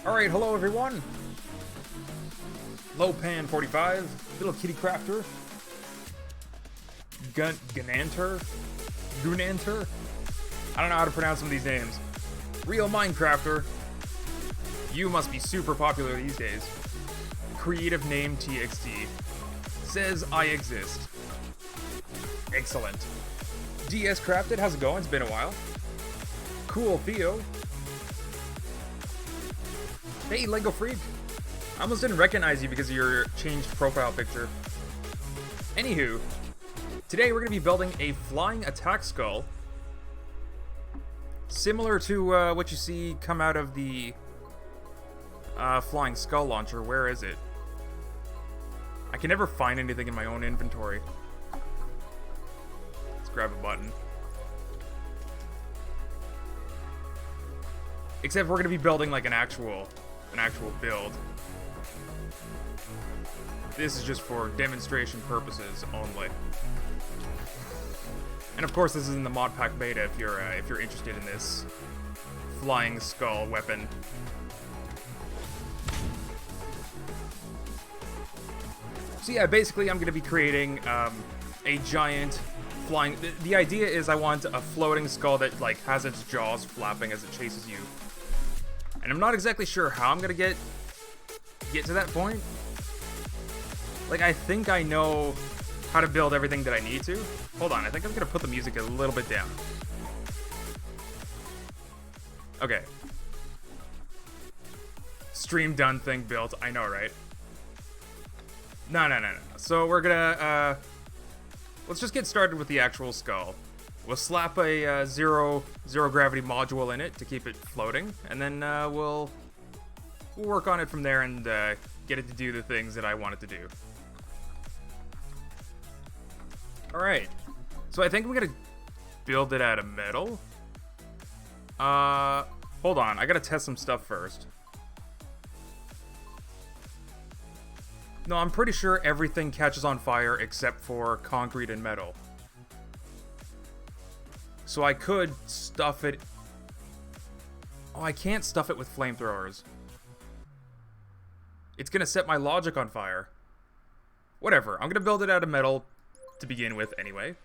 Alright, hello everyone! Lopan45, Little Kitty Crafter, Gunanter? I don't know how to pronounce some of these names. Real Minecrafter. You must be super popular these days. Creative name TXT. Says I exist. Excellent. DS Crafted, how's it going? It's been a while. Cool Theo. Hey, Lego Freak! I almost didn't recognize you because of your changed profile picture. Anywho, today we're going to be building a flying attack skull. Similar to what you see come out of the flying skull launcher. Where is it? I can never find anything in my own inventory. Let's grab a button. Except we're going to be building like an actual build. This is just for demonstration purposes only. And of course, this is in the mod pack beta if you're interested in this flying skull weapon. So yeah, basically I'm going to be creating a giant flying... The idea is I want a floating skull that like has its jaws flapping as it chases you. And I'm not exactly sure how I'm gonna get to that point. Like, I think I know how to build everything that I need to. Hold on, I think I'm gonna put the music a little bit down. Okay. Stream done thing built, I know, right? No. So we're gonna, let's just get started with the actual skull. We'll slap a zero gravity module in it to keep it floating, and then we'll work on it from there and get it to do the things that I want it to do. Alright, so I think we're gonna build it out of metal. Hold on, I gotta test some stuff first. No, I'm pretty sure everything catches on fire except for concrete and metal. So I could stuff it... Oh, I can't stuff it with flamethrowers. It's gonna set my logic on fire. Whatever, I'm gonna build it out of metal to begin with anyway.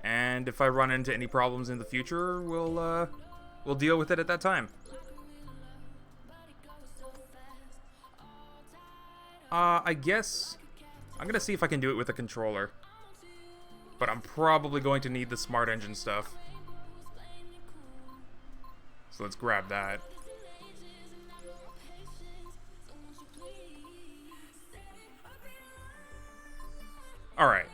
And if I run into any problems in the future, we'll deal with it at that time. I guess I'm gonna see if I can do it with a controller. But I'm probably going to need the Smart Engine stuff. So let's grab that. Alright.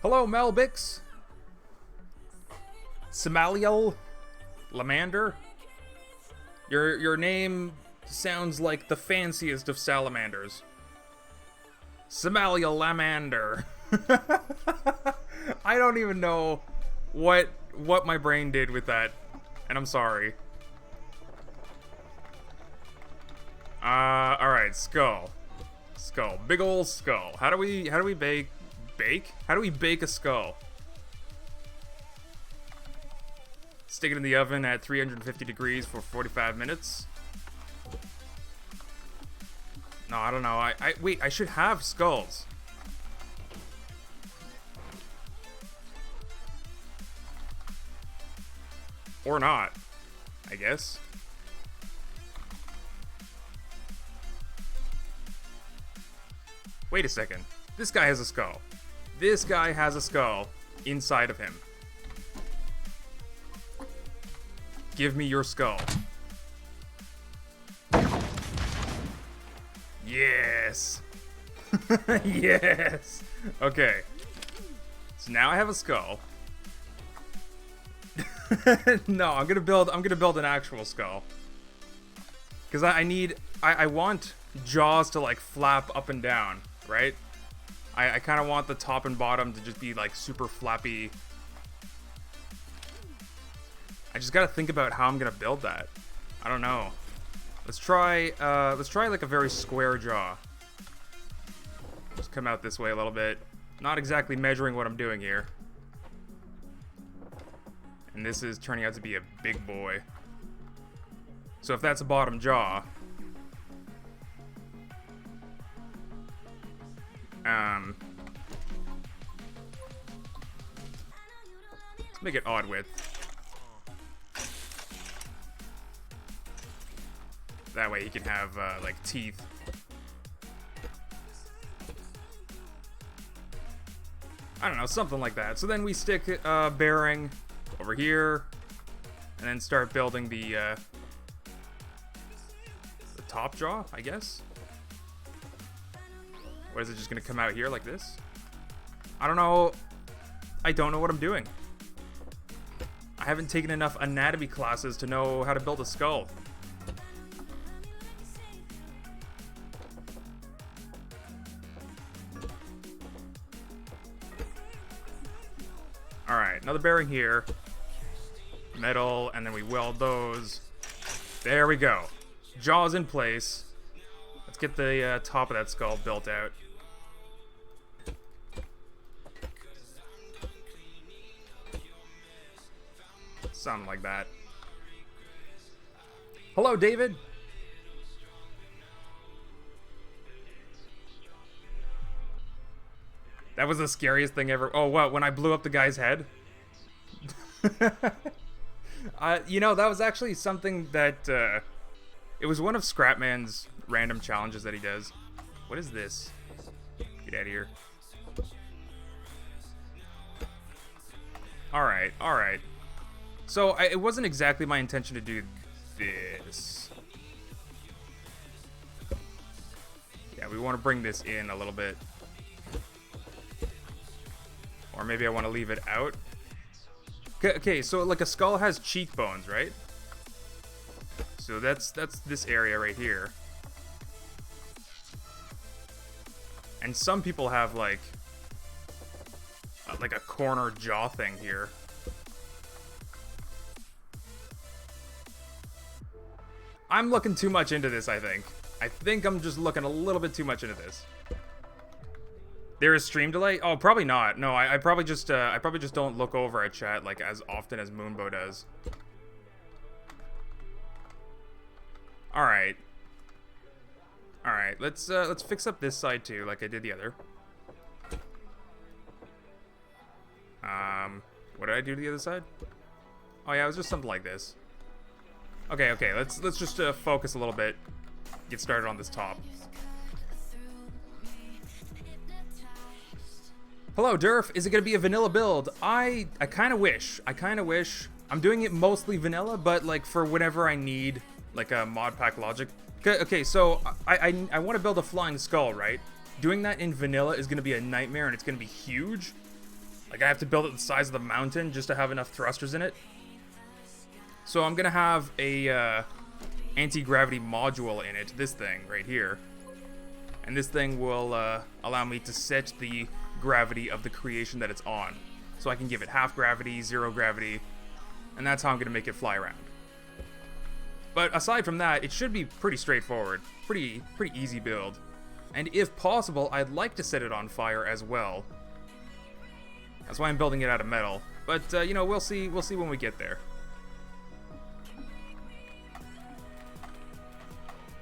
Hello, Melbix. Samaliel Lamander. Your name sounds like the fanciest of salamanders. Samaliel Lamander. I don't even know what my brain did with that, and I'm sorry. Alright, skull. Big ol' skull. How do we bake? How do we bake a skull? Stick it in the oven at 350 degrees for 45 minutes. No, I don't know. Wait, I should have skulls. Or not, I guess. Wait a second. This guy has a skull. This guy has a skull inside of him. Give me your skull. Yes. Yes. Okay. So now I have a skull. No, I'm gonna build an actual skull. Because I want jaws to like flap up and down, right? I kind of want the top and bottom to just be like super flappy. I just gotta think about how I'm gonna build that. I don't know. Let's try like a very square jaw. Just come out this way a little bit. Not exactly measuring what I'm doing here. And this is turning out to be a big boy. So if that's a bottom jaw, let's make it odd width. That way he can have like teeth. I don't know, something like that. So then we stick a bearing over here, and then start building the top jaw, I guess. What is it, just gonna come out here like this? I don't know. I don't know what I'm doing. I haven't taken enough anatomy classes to know how to build a skull. Alright, another bearing here. Metal, and then we weld those. There we go. Jaw's in place. Let's get the top of that skull built out. Something like that. Hello, David. That was the scariest thing ever. Oh, what? When I blew up the guy's head? You know, that was actually something that, it was one of Scrapman's random challenges that he does. What is this? Get out of here. Alright, alright. So, it wasn't exactly my intention to do this. Yeah, we want to bring this in a little bit. Or maybe I want to leave it out. Okay, so like a skull has cheekbones, right? So that's this area right here. And some people have like a corner jaw thing here. I'm looking too much into this, I think. I think I'm just looking a little bit too much into this. There is stream delay? Oh, probably not. No, I probably just don't look over at chat like as often as Moonbo does. All right. All right. Let's fix up this side too, like I did the other. What did I do to the other side? Oh yeah, it was just something like this. Okay. Let's just focus a little bit. Get started on this top. Hello, Durf. Is it going to be a vanilla build? I kind of wish. I'm doing it mostly vanilla, but like for whenever I need like a mod pack logic. Okay, so I want to build a flying skull, right? Doing that in vanilla is going to be a nightmare, and it's going to be huge. Like I have to build it the size of the mountain just to have enough thrusters in it. So I'm going to have a anti-gravity module in it, this thing right here. And this thing will allow me to set the gravity of the creation that it's on. So I can give it half gravity, 0 gravity, and that's how I'm going to make it fly around. But aside from that, it should be pretty straightforward. Pretty easy build. And if possible, I'd like to set it on fire as well. That's why I'm building it out of metal. But, you know, we'll see when we get there.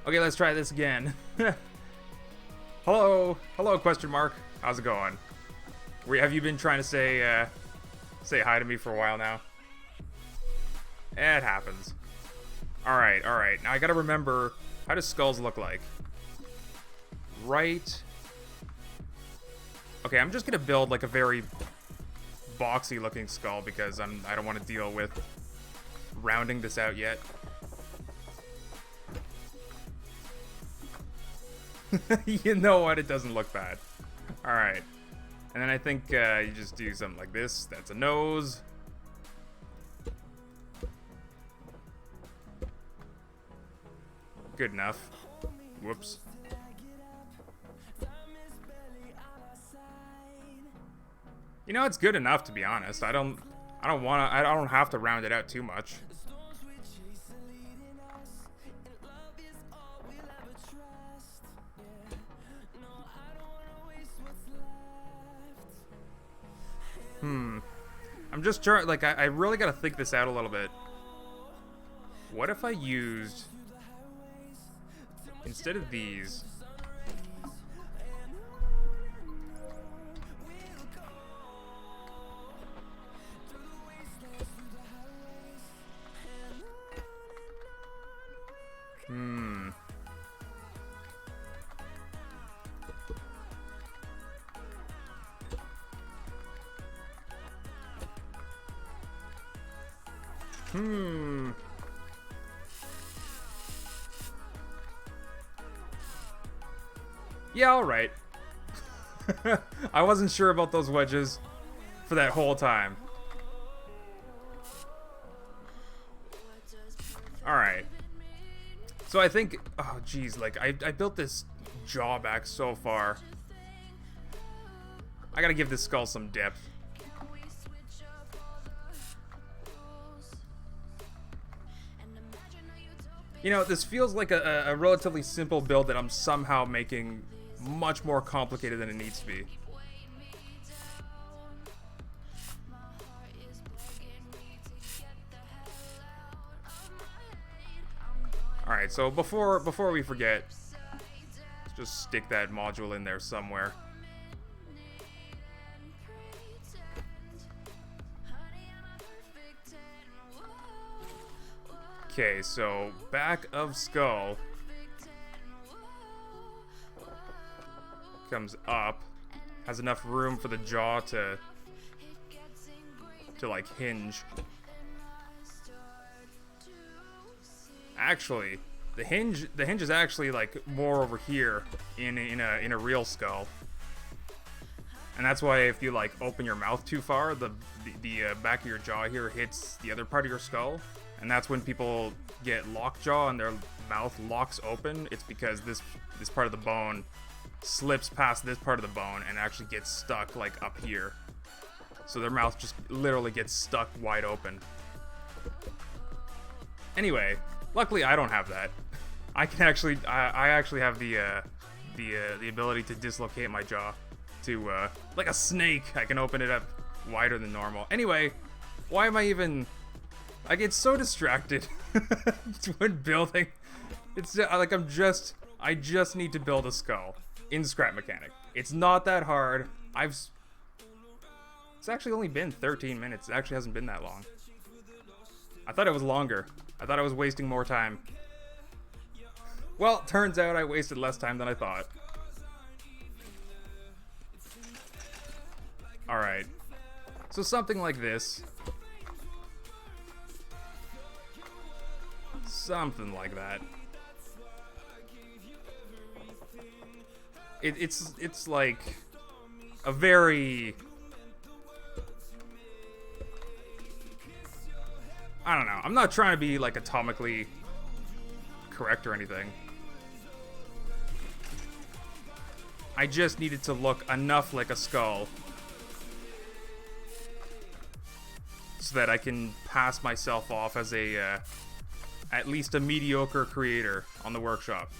Okay, let's try this again. Hello, question mark. How's it going? Have you been trying to say hi to me for a while now? It happens. Alright. Now I gotta remember, how do skulls look like? Right. Okay, I'm just gonna build like a very boxy looking skull because I don't want to deal with rounding this out yet. You know what? It doesn't look bad. Alright. And then I think you just do something like this. That's a nose. Good enough. Whoops. You know, it's good enough, to be honest. I don't I don't have to round it out too much. I'm just trying, like, I really gotta think this out a little bit. What if I used, instead of these, yeah, alright. I wasn't sure about those wedges for that whole time. Alright. So I think, oh geez, like, I built this jaw back so far. I gotta give this skull some depth. You know, this feels like a relatively simple build that I'm somehow making much more complicated than it needs to be. Alright, so before we forget, let's just stick that module in there somewhere. Okay, so back of skull comes up, has enough room for the jaw to like hinge. Actually, the hinge is actually like more over here in a real skull, and that's why if you like open your mouth too far, the back of your jaw here hits the other part of your skull. And that's when people get lockjaw and their mouth locks open. It's because this part of the bone slips past this part of the bone and actually gets stuck like up here. So their mouth just literally gets stuck wide open. Anyway, luckily I don't have that. I actually have the ability to dislocate my jaw to like a snake. I can open it up wider than normal. Anyway, why am I even? I get so distracted when building. It's like I just need to build a skull in Skrep Mechanic. It's not that hard. It's actually only been 13 minutes. It actually hasn't been that long. I thought it was longer. I thought I was wasting more time. Well, turns out I wasted less time than I thought. Alright. So something like this. Something like that. It's like a very, I don't know. I'm not trying to be like atomically correct or anything. I just needed to look enough like a skull so that I can pass myself off as a at least a mediocre creator on the workshop.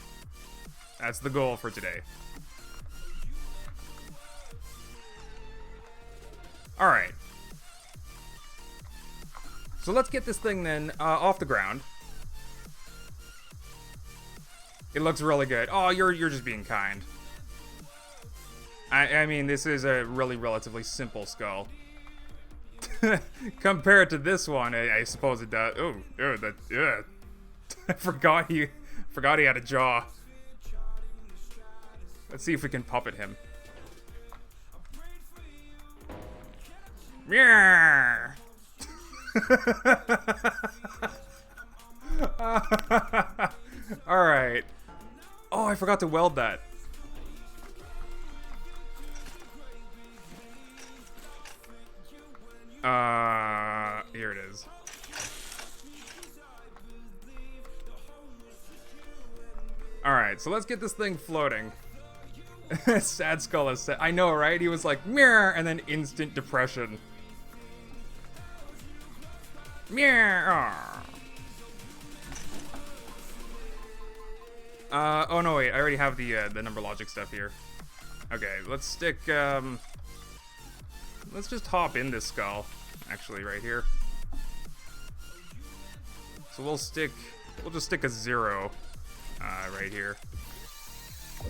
That's the goal for today. Alright. So let's get this thing then off the ground. It looks really good. Oh, you're just being kind. I mean, this is a relatively simple skull. Compared to this one, I suppose it does. Oh, that, yeah. I forgot he had a jaw. Let's see if we can puppet him. Yeah. All right. Oh, I forgot to weld that. Here it is. Alright, so let's get this thing floating. Sad Skull is sad. I know, right? He was like, mirror, and then instant depression. Meow. Oh no, wait, I already have the number logic stuff here. Okay, let's stick, let's just hop in this skull, actually, right here. So we'll just stick a 0, right here.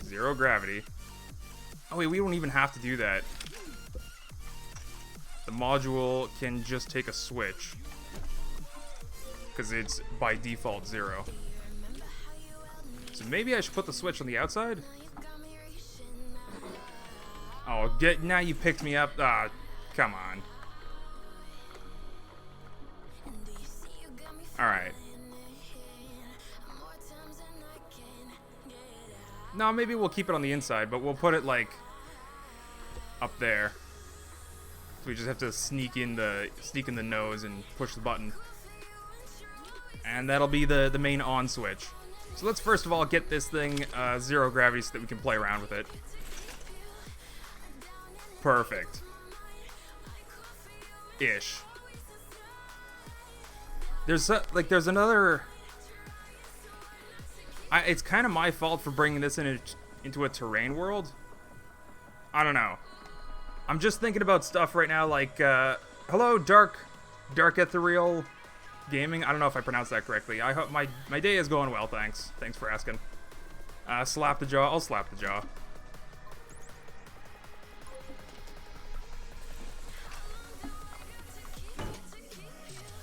0 gravity. Oh wait, we don't even have to do that. The module can just take a switch, because it's by default 0. So maybe I should put the switch on the outside? Oh, now you picked me up. Ah, come on. Alright. No, maybe we'll keep it on the inside, but we'll put it, like, up there. So we just have to sneak in the nose and push the button. And that'll be the main on switch. So let's first of all get this thing 0 gravity so that we can play around with it. Perfect. Ish. There's another... it's kind of my fault for bringing this into a terrain world. I don't know. I'm just thinking about stuff right now like, hello, Dark Ethereal Gaming. I don't know if I pronounced that correctly. I hope my day is going well, thanks. Thanks for asking. Slap the jaw. I'll slap the jaw.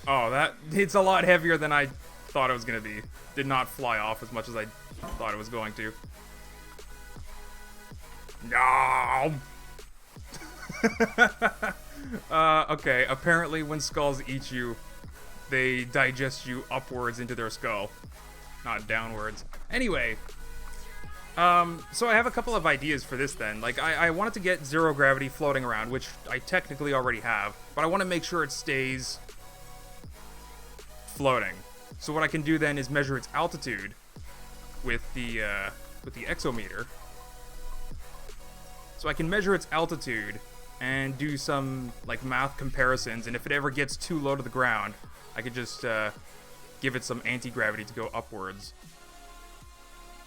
Oh, it's a lot heavier than I thought it was going to be. Did not fly off as much as I thought it was going to. No! Okay, apparently when skulls eat you, they digest you upwards into their skull, not downwards. Anyway, so I have a couple of ideas for this then. Like, I wanted to get 0 gravity floating around, which I technically already have, but I want to make sure it stays floating. So what I can do then is measure its altitude with the exometer. So I can measure its altitude and do some like math comparisons, and if it ever gets too low to the ground, I could just give it some anti-gravity to go upwards.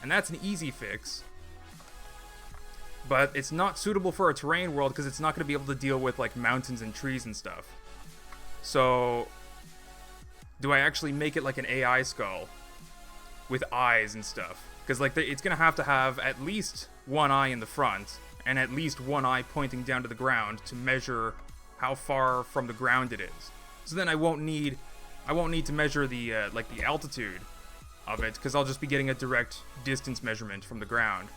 And that's an easy fix. But it's not suitable for a terrain world because it's not going to be able to deal with like mountains and trees and stuff. So do I actually make it like an AI skull with eyes and stuff? Because like it's going to have at least one eye in the front and at least one eye pointing down to the ground to measure how far from the ground it is. So then I won't need to measure the like the altitude of it, because I'll just be getting a direct distance measurement from the ground.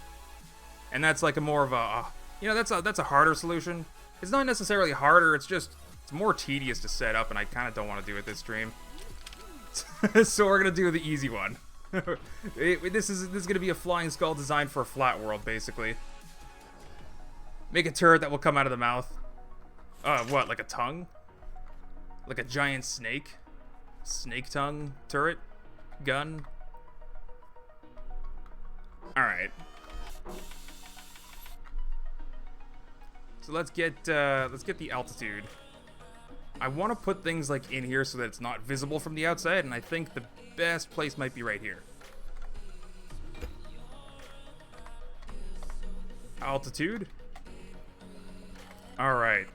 And that's like a more of a that's a harder solution. It's not necessarily harder, it's more tedious to set up, and I kind of don't want to do it this stream. So we're gonna do the easy one. This is gonna be a flying skull designed for a flat world, basically. Make a turret that will come out of the mouth. What, like a tongue? Like a giant snake? Snake tongue turret? Gun? Alright. So let's get the altitude. I want to put things like in here so that it's not visible from the outside, and I think the best place might be right here. Altitude? Alright.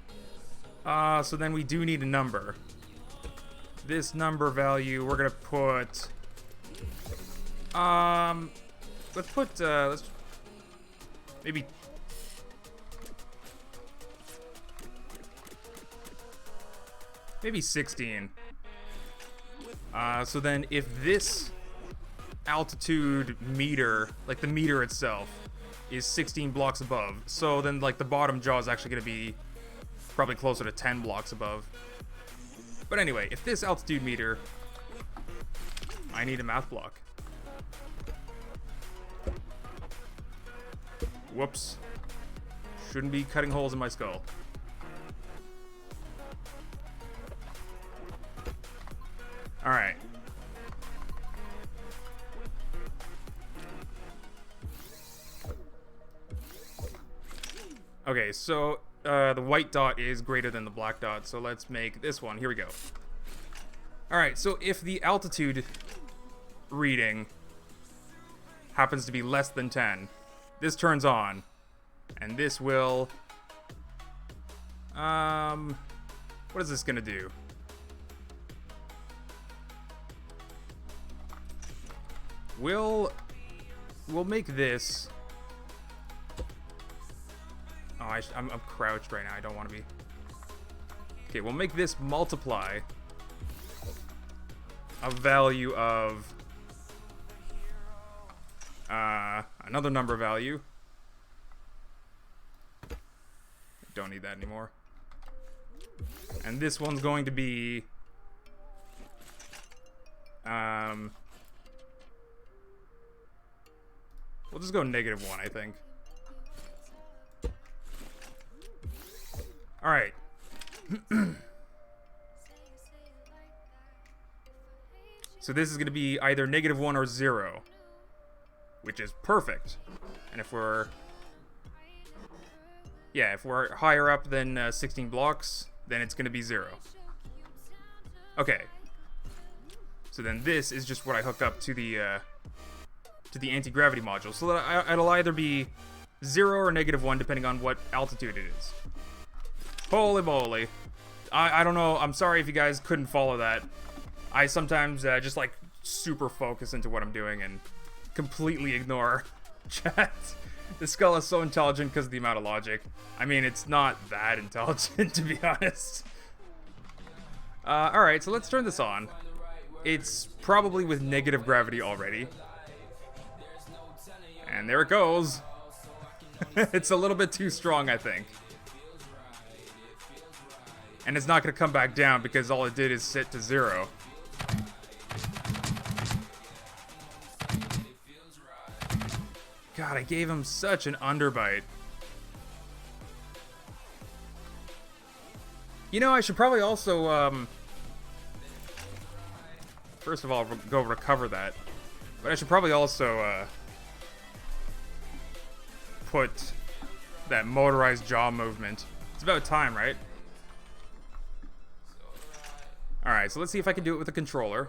So then we do need a number. This number value, we're gonna put... let's maybe... Maybe 16. So then if this altitude meter, like the meter itself, is 16 blocks above, so then like the bottom jaw is actually going to be probably closer to 10 blocks above. But anyway, if this altitude meter, I need a math block. Whoops. Shouldn't be cutting holes in my skull. Alright. Okay, so the white dot is greater than the black dot, so let's make this one. Here we go. Alright, so if the altitude reading happens to be less than 10, this turns on. And this will... what is this gonna do? We'll make this... Oh, I'm crouched right now. I don't want to be... Okay, we'll make this multiply a value of another number value. Don't need that anymore. And this one's going to be we'll just go -1, I think. All right. So this is going to be either -1 or 0, which is perfect. And if we're... Yeah, if we're higher up than 16 blocks, then it's going to be 0. Okay. So then this is just what I hook up to the anti-gravity module. So that it'll either be 0 or -1, depending on what altitude it is. Holy moly. I don't know. I'm sorry if you guys couldn't follow that. I sometimes just like super focus into what I'm doing and completely ignore chat. The skull is so intelligent because of the amount of logic. I mean, it's not that intelligent, to be honest. Alright, so let's turn this on. It's probably with negative gravity already. And there it goes. It's a little bit too strong, I think. And it's not going to come back down because all it did is sit to 0. God, I gave him such an underbite. You know, I should probably also, first of all, go recover that. But I should probably also, put that motorized jaw movement. It's about time, right? Alright, so let's see if I can do it with a controller,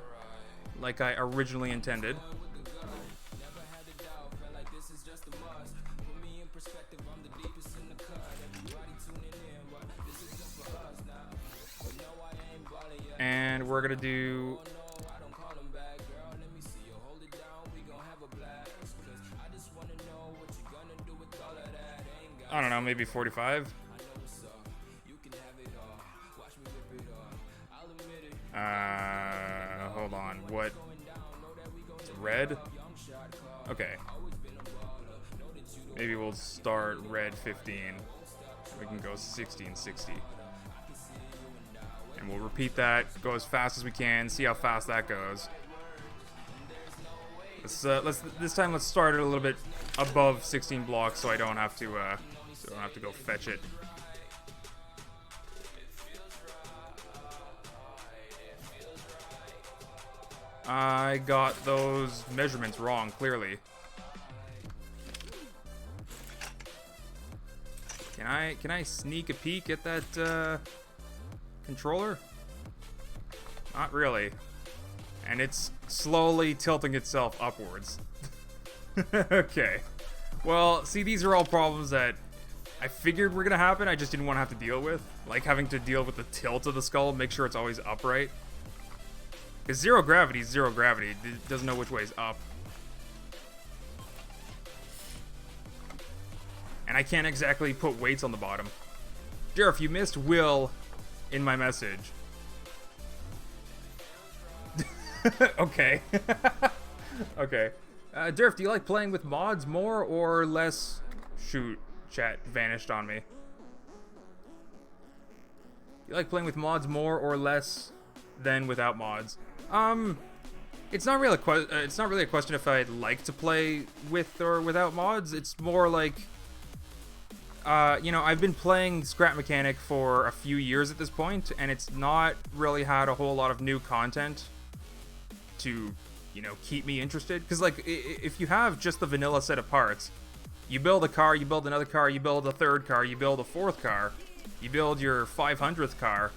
like I originally intended. And we're gonna do... I don't know, maybe 45? Hold on, what? It's red? Okay. Maybe we'll start red 15. We can go 16, 60. And we'll repeat that, go as fast as we can, see how fast that goes. This time let's start it a little bit above 16 blocks so I don't have to go fetch it. I got those measurements wrong, clearly. Can I sneak a peek at that controller? Not really. And it's slowly tilting itself upwards. Okay. Well, see, these are all problems that I figured were gonna happen, I just didn't want to have to deal with. Like having to deal with the tilt of the skull, make sure it's always upright. Because zero gravity is zero gravity. It doesn't know which way is up. And I can't exactly put weights on the bottom. Durf, you missed Will in my message. Okay. Okay. Durf, do you like playing with mods more or less? Shoot, chat vanished on me. You like playing with mods more or less than without mods? It's not really a question if I'd like to play with or without mods. It's more like, you know, I've been playing Skrep Makenik for a few years at this point, and it's not really had a whole lot of new content to, you know, keep me interested. Because, like, if you have just the vanilla set of parts, you build a car, you build another car, you build a third car, you build a fourth car, you build your 500th car.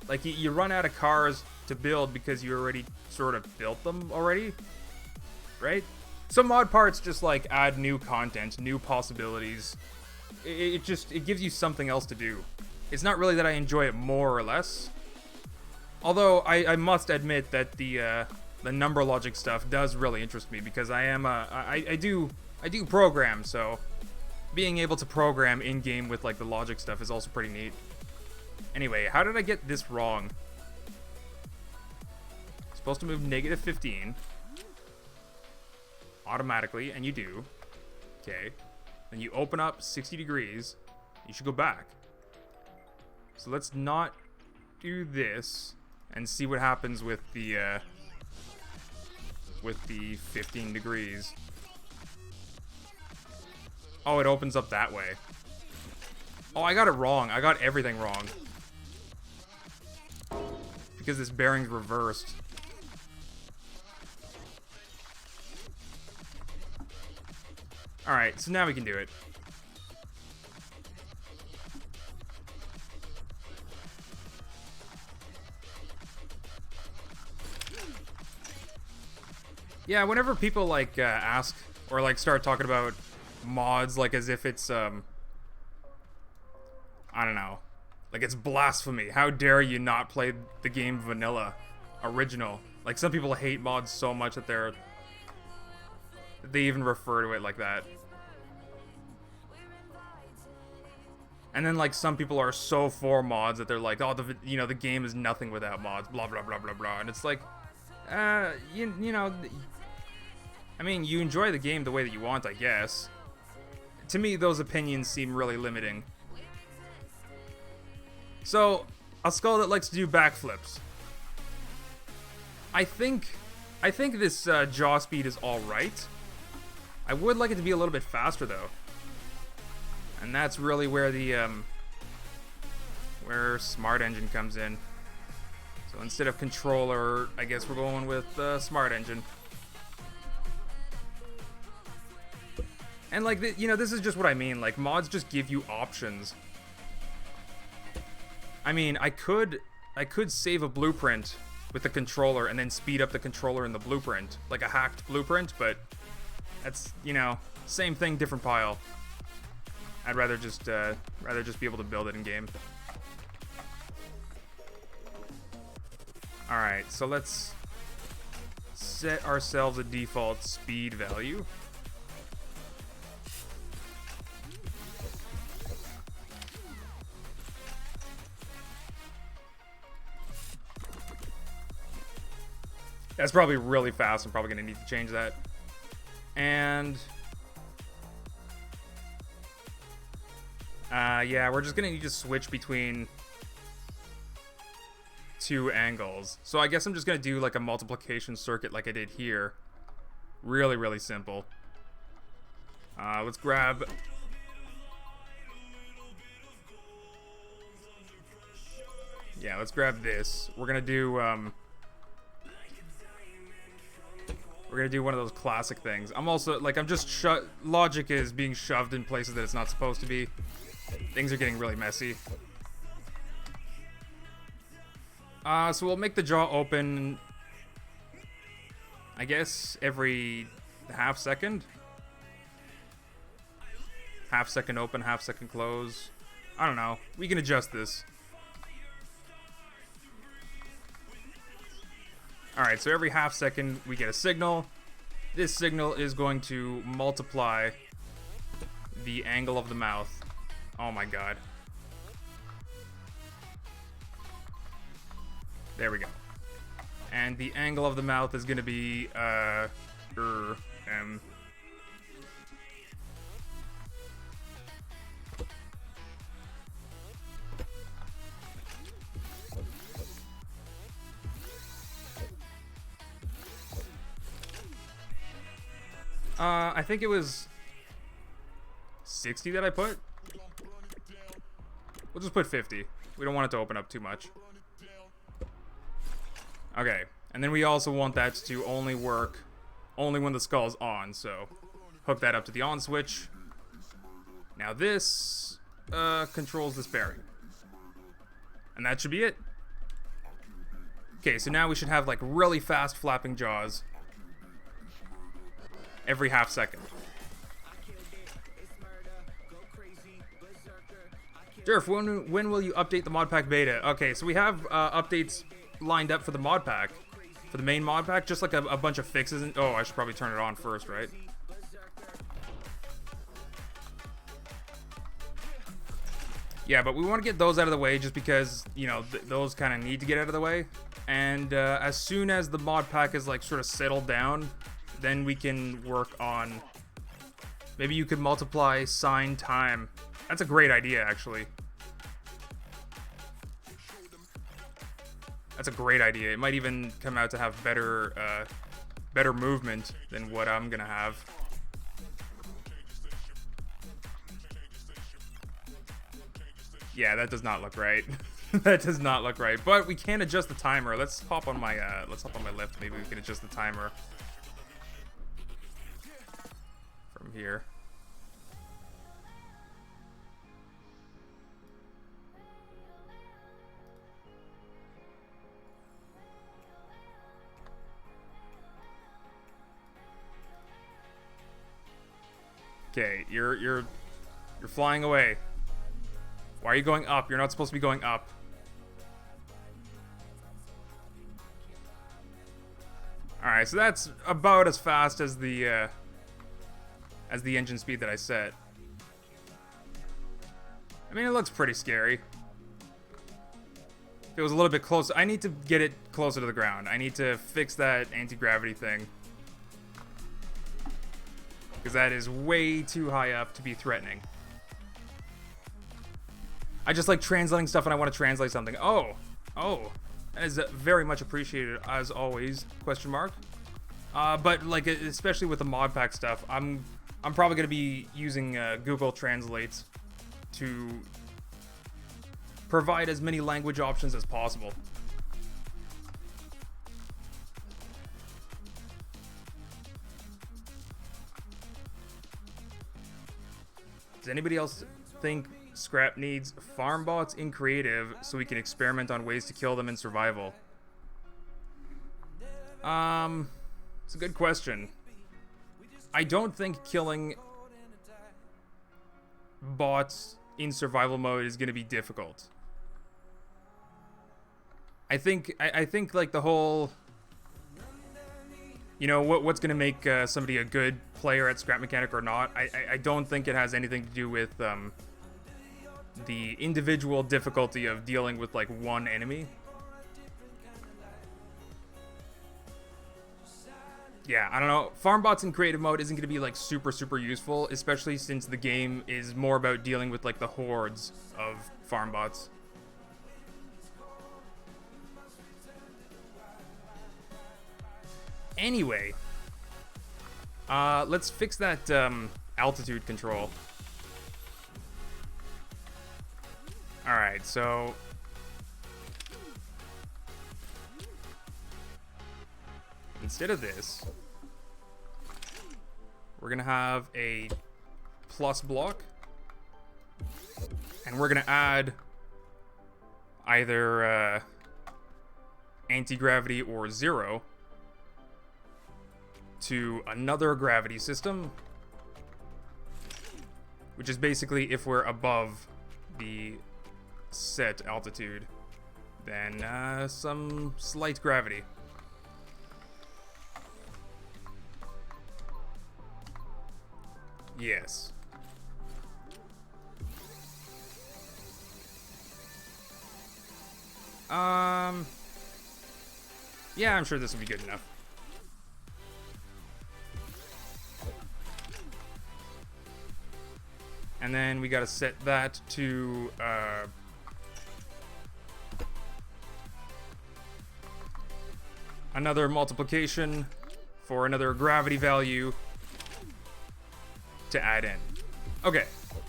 Like, you run out of cars to build because you already sort of built them already, right? Some mod parts just like add new content, new possibilities. It gives you something else to do. It's not really that I enjoy it more or less. Although I must admit that the number logic stuff does really interest me because I do program, so being able to program in game with like the logic stuff is also pretty neat. Anyway, how did I get this wrong? Supposed to move -15 automatically, and you do. Okay. Then you open up 60 degrees. You should go back. So let's not do this and see what happens with the 15 degrees. Oh, it opens up that way. Oh, I got it wrong. I got everything wrong. Because this bearing's reversed. Alright, so now we can do it. Yeah, whenever people like ask or like start talking about mods like as if it's I don't know, like it's blasphemy. How dare you not play the game vanilla original? Like some people hate mods so much that they even refer to it like that. And then like some people are so for mods that they're like, oh, the game is nothing without mods, blah blah blah blah blah. And it's like, you know, I mean, you enjoy the game the way that you want, I guess. To me, those opinions seem really limiting. So, a skull that likes to do backflips. I think this jaw speed is all right. I would like it to be a little bit faster though. And that's really where the where Smart Engine comes in. So instead of controller, I guess we're going with Smart Engine. And like, this is just what I mean. Like, mods just give you options. I mean, I could save a blueprint with the controller and then speed up the controller in the blueprint, like a hacked blueprint, but that's, same thing, different pile. I'd rather just be able to build it in game. All right, so let's set ourselves a default speed value. That's probably really fast. I'm probably going to need to change that. And yeah, we're just going to need to switch between two angles. So I guess I'm just going to do like a multiplication circuit like I did here. Really, really simple. Let's grab... Yeah, let's grab this. We're going to do... We're gonna do one of those classic things. I'm also, like, logic is being shoved in places that it's not supposed to be. Things are getting really messy. So we'll make the jaw open, I guess, every half second. Half second open, half second close. I don't know. We can adjust this. Alright, so every half second we get a signal. This signal is going to multiply the angle of the mouth. Oh my god. There we go. And the angle of the mouth is going to be, I think it was 60 that I put. We'll just put 50. We don't want it to open up too much. Okay, and then we also want that to only work only when the skull is on, so hook that up to the on switch. Now this controls this bearing. And that should be it. Okay, so now we should have like really fast flapping jaws every half second. Durf, when will you update the mod pack beta? Okay, so we have updates lined up for the mod pack, for the main mod pack, just like a bunch of fixes. Oh, I should probably turn it on first, right? Yeah, but we want to get those out of the way just because, you know, those kind of need to get out of the way. And as soon as the mod pack is like sort of settled down, then we can work on... Maybe you could multiply sign time. That's a great idea, actually. That's a great idea. It might even come out to have better, better movement than what I'm gonna have. Yeah, that does not look right. That does not look right. But we can adjust the timer. Let's hop on my left. Maybe we can adjust the timer from here. Okay, you're flying away. Why are you going up? You're not supposed to be going up. Alright, so that's about as fast as the engine speed that I set. I mean, it looks pretty scary. If it was a little bit closer, I need to get it closer to the ground. I need to fix that anti-gravity thing. Because that is way too high up to be threatening. I just like translating stuff and I want to translate something. Oh, that is very much appreciated as always, question mark. But like, especially with the mod pack stuff, I'm probably going to be using Google Translate to provide as many language options as possible. Does anybody else think Skrep needs farm bots in creative so we can experiment on ways to kill them in survival? It's a good question. I don't think killing bots in survival mode is going to be difficult. I think like the whole, you know, what's going to make somebody a good player at Scrap Mechanic or not, I don't think it has anything to do with the individual difficulty of dealing with like one enemy. Yeah, I don't know. Farm bots in creative mode isn't going to be like super useful, especially since the game is more about dealing with like the hordes of farm bots. Anyway, let's fix that altitude control. Alright, so instead of this, we're gonna have a plus block, and we're gonna add either anti-gravity or 0 to another gravity system, which is basically if we're above the set altitude, then some slight gravity. Yes. Yeah, I'm sure this will be good enough. And then we gotta set that to another multiplication for another gravity value to add in. Okay,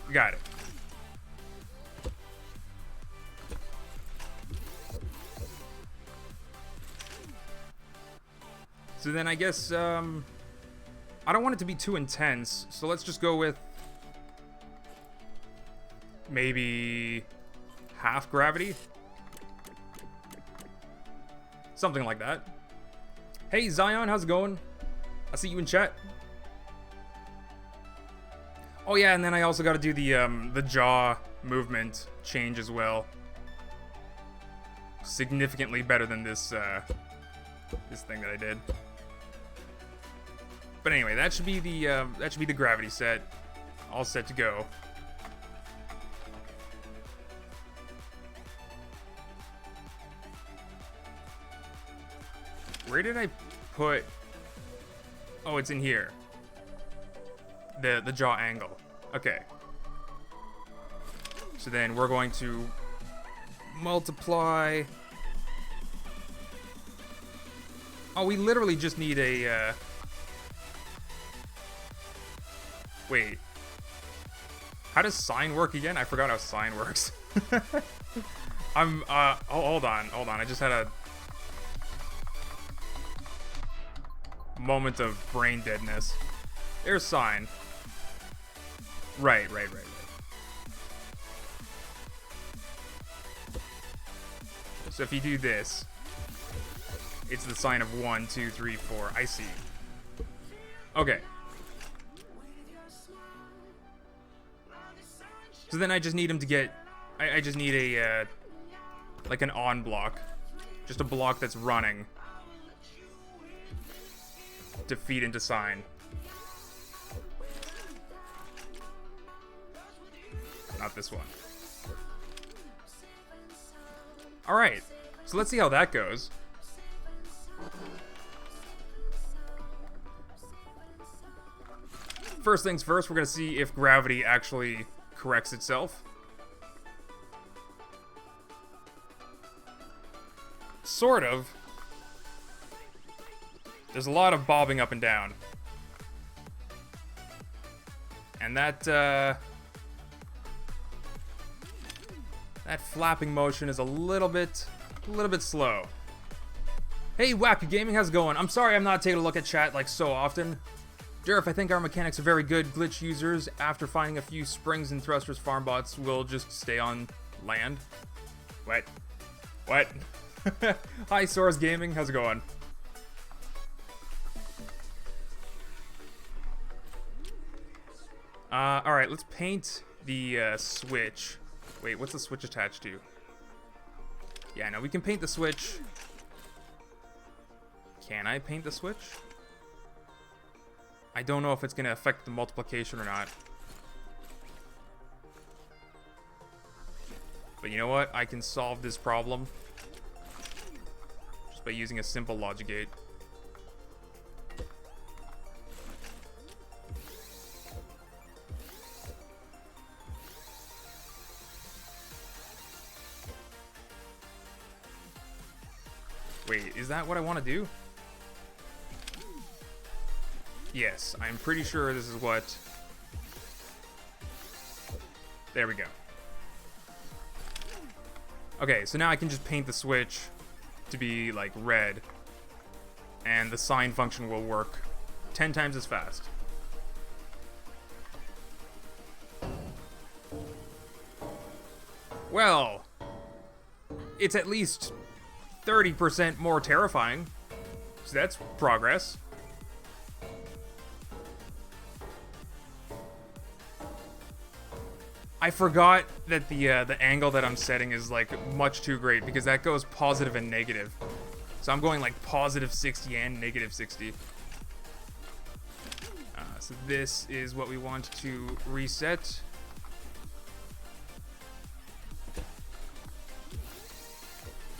we got it. So then I guess I don't want it to be too intense, so let's just go with maybe half gravity. Something like that. Hey, Zion, how's it going? I see you in chat. Oh yeah, and then I also got to do the jaw movement change as well. Significantly better than this this thing that I did. But anyway, that should be the gravity set, all set to go. Where did I put? Oh, it's in here. The jaw angle. Okay. So then we're going to multiply. Oh, we literally just need a wait. How does sine work again? I forgot how sine works. Oh, hold on. I just had a moment of brain deadness. There's sine. Right. So if you do this, it's the sine of 1, 2, 3, 4. I see. Okay. So then I just need him to get... I just need a, like an on block. Just a block that's running to feed into sine. Not this one. Alright, so let's see how that goes. First things first, we're gonna see if gravity actually corrects itself. Sort of. There's a lot of bobbing up and down. And that flapping motion is a little bit slow. Hey, Wacky Gaming, how's it going? I'm sorry I'm not taking a look at chat like so often. Durf, I think our mechanics are very good. Glitch users, after finding a few springs and thrusters, farm bots will just stay on land. What? Hi, Source Gaming, how's it going? Alright, let's paint the switch. Wait, what's the switch attached to? Yeah, no, we can paint the switch. Can I paint the switch? I don't know if it's going to affect the multiplication or not. But you know what? I can solve this problem just by using a simple logic gate. Wait, is that what I want to do? Yes, I'm pretty sure this is what... There we go. Okay, so now I can just paint the switch to be, like, red. And the sine function will work 10 times as fast. Well, it's at least 30% more terrifying. So that's progress. I forgot that the angle that I'm setting is like much too great because that goes positive and negative. So I'm going like positive 60 and negative 60. So this is what we want to reset.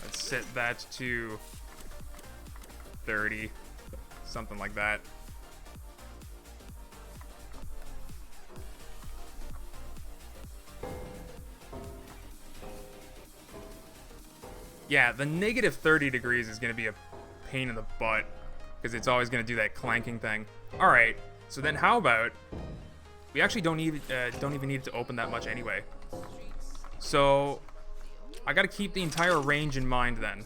Let's set that to 30, something like that. Yeah, the negative 30 degrees is going to be a pain in the butt because it's always going to do that clanking thing. All right, so then how about we actually don't even need to open that much anyway. So I got to keep the entire range in mind then.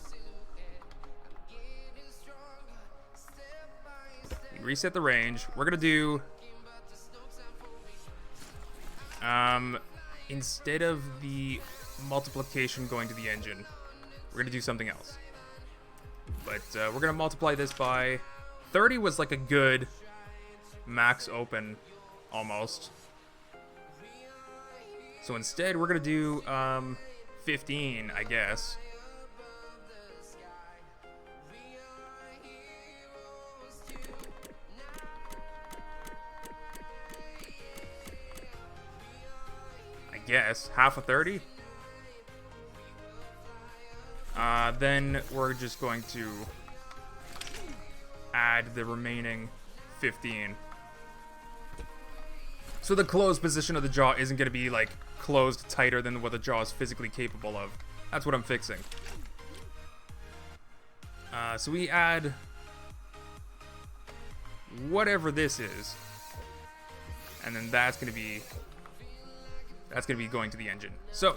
We reset the range. We're going to do instead of the multiplication going to the engine, we're going to do something else. But we're going to multiply this by 30 was like a good max open almost. So instead, we're going to do 15, I guess. Half of 30. Then we're just going to add the remaining 15. So the closed position of the jaw isn't going to be like closed tighter than what the jaw is physically capable of. That's what I'm fixing. So we add whatever this is, and then that's going to be going to the engine. So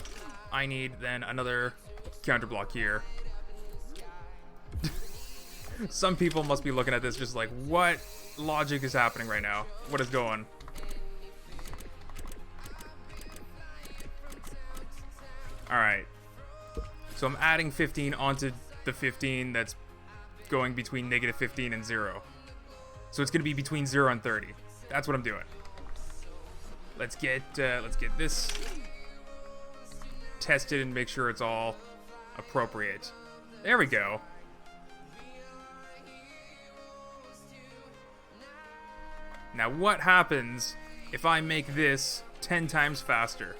I need then another counter block here. Some people must be looking at this just like, what logic is happening right now? What is going? Alright. So I'm adding 15 onto the 15 that's going between negative 15 and 0. So it's going to be between 0 and 30. That's what I'm doing. Let's get this tested and make sure it's all appropriate. There we go. Now what happens if I make this 10 times faster?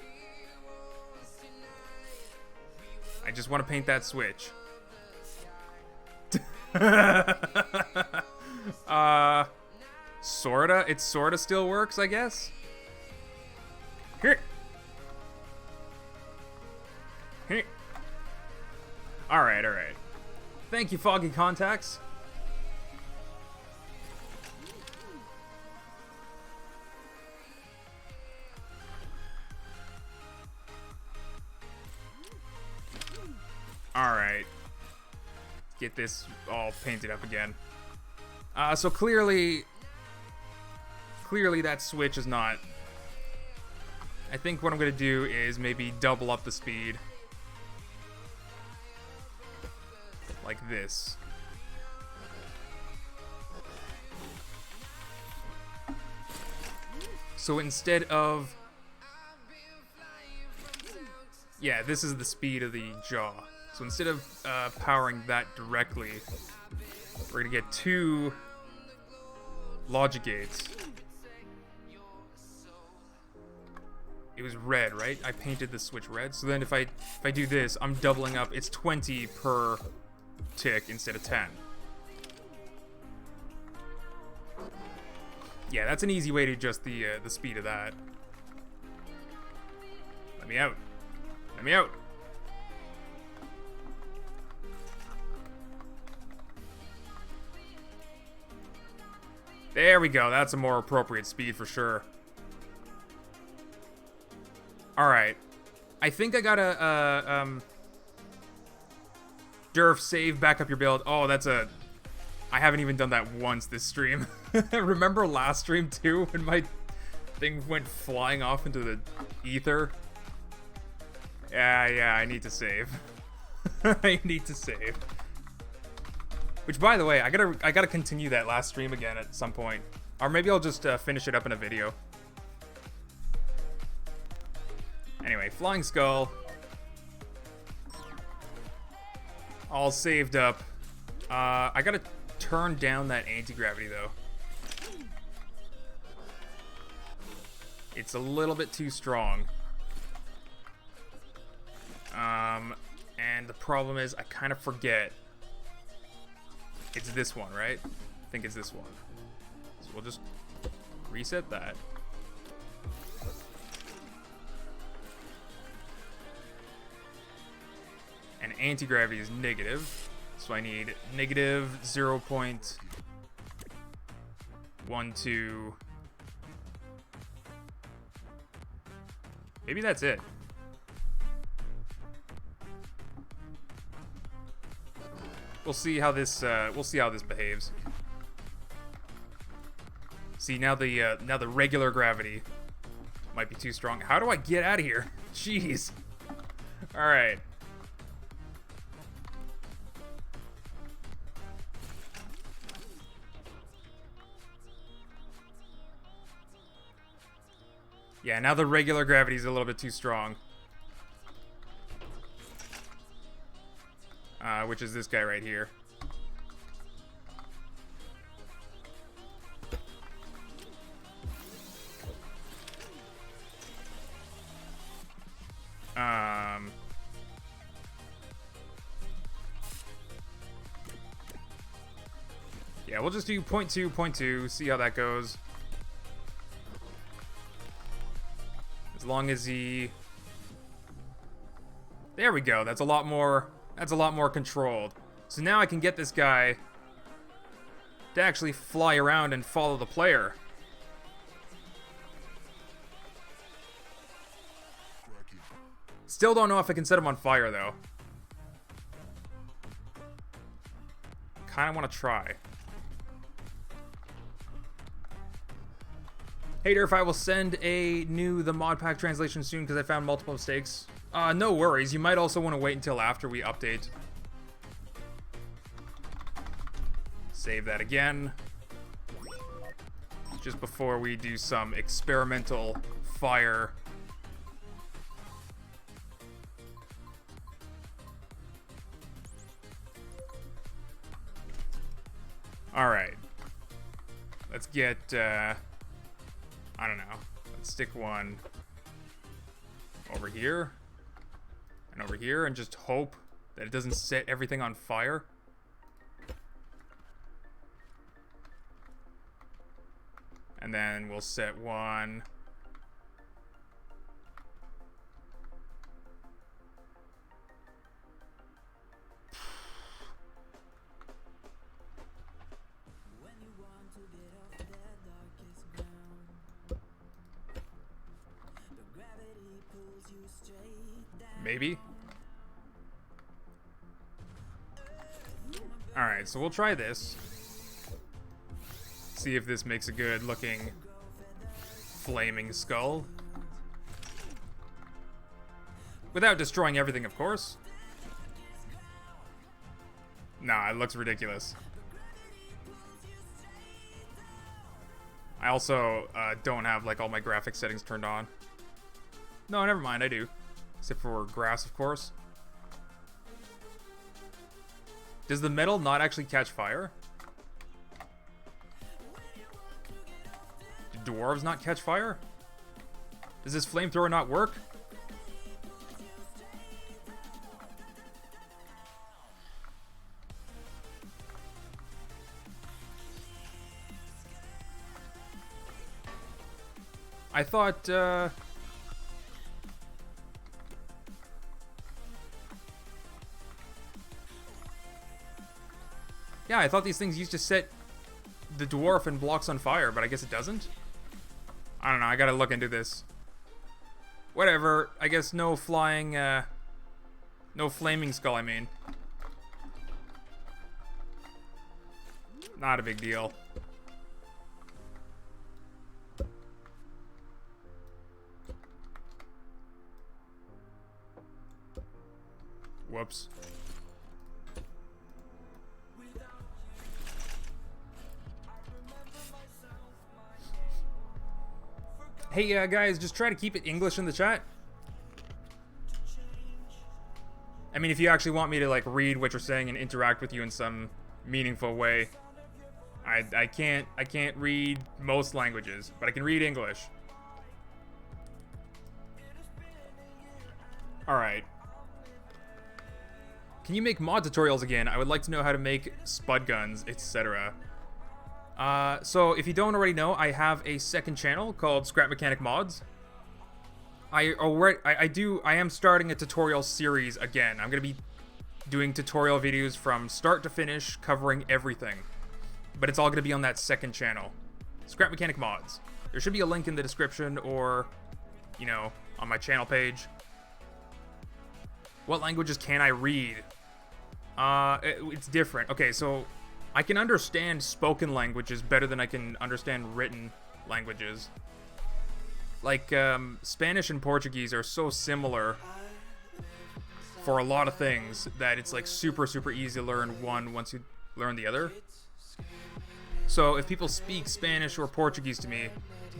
I just want to paint that switch. Sorta. It sorta still works, I guess. Here. Here. Alright. Thank you, Foggy Contacts. Alright. Get this all painted up again. So clearly that switch is not... I think what I'm going to do is maybe double up the speed. Like this. So instead of... Yeah, this is the speed of the jaw. So instead of powering that directly, we're going to get 2 logic gates. It was red, right? I painted the switch red. So then if I do this, I'm doubling up. It's 20 per tick instead of 10. Yeah, that's an easy way to adjust the speed of that. Let me out. Let me out. There we go. That's a more appropriate speed for sure. Alright. I think I gotta, Durf, save, back up your build. Oh, that's a... I haven't even done that once this stream. Remember last stream, too, when my thing went flying off into the ether? Yeah, I need to save. I need to save. Which, by the way, I gotta continue that last stream again at some point. Or maybe I'll just finish it up in a video. Anyway, Flying Skull. All saved up. I gotta turn down that anti-gravity, though. It's a little bit too strong. And the problem is, I kind of forget. It's this one, right? I think it's this one. So we'll just reset that. And anti-gravity is negative. So I need negative 0.12. Maybe that's it. We'll see how this behaves. See, now the regular gravity might be too strong. How do I get out of here? Jeez. All right. Yeah, now the regular gravity is a little bit too strong. Which is this guy right here. Yeah, we'll just do 0.2, 0.2, see how that goes. As long as he... There we go, that's a lot more controlled. So now I can get this guy to actually fly around and follow the player. Still don't know if I can set him on fire, though. Kinda wanna try. Hey Durf, I will send a new The Mod Pack translation soon because I found multiple mistakes. No worries, you might also want to wait until after we update. Save that again. Just before we do some experimental fire. Alright. Let's get, I don't know. Let's stick one over here and over here and just hope that it doesn't set everything on fire. And then we'll set one maybe. Alright, so we'll try this. See if this makes a good looking flaming skull. Without destroying everything, of course. Nah, it looks ridiculous. I also don't have like all my graphic settings turned on. No, never mind, I do. Except for grass, of course. Does the metal not actually catch fire? Do dwarves not catch fire? Does this flamethrower not work? I thought, yeah, I thought these things used to set the dwarf and blocks on fire, but I guess it doesn't? I don't know, I gotta look into this. Whatever, I guess no flying, no flaming skull, I mean. Not a big deal. Whoops. Hey, guys, just try to keep it English in the chat. I mean, if you actually want me to, like, read what you're saying and interact with you in some meaningful way. I can't read most languages, but I can read English. Alright. Can you make mod tutorials again? I would like to know how to make spud guns, etc. So if you don't already know, I have a second channel called Skrep Mechanic Mods. I am starting a tutorial series again. I'm gonna be doing tutorial videos from start to finish, covering everything. But it's all gonna be on that second channel, Skrep Mechanic Mods. There should be a link in the description or, you know, on my channel page. What languages can I read? It's different. Okay, so I can understand spoken languages better than I can understand written languages. Like, Spanish and Portuguese are so similar for a lot of things that it's like super easy to learn one once you learn the other. So if people speak Spanish or Portuguese to me,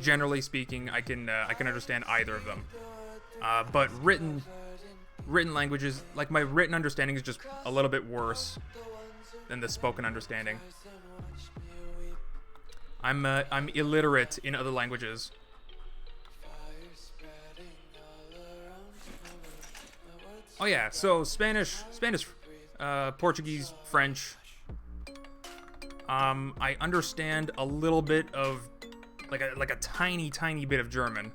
generally speaking, I can understand either of them. But written languages, like my written understanding is just a little bit worse than the spoken understanding. I'm illiterate in other languages. Oh yeah, so Spanish, Portuguese, French. I understand a little bit of, like a tiny bit of German.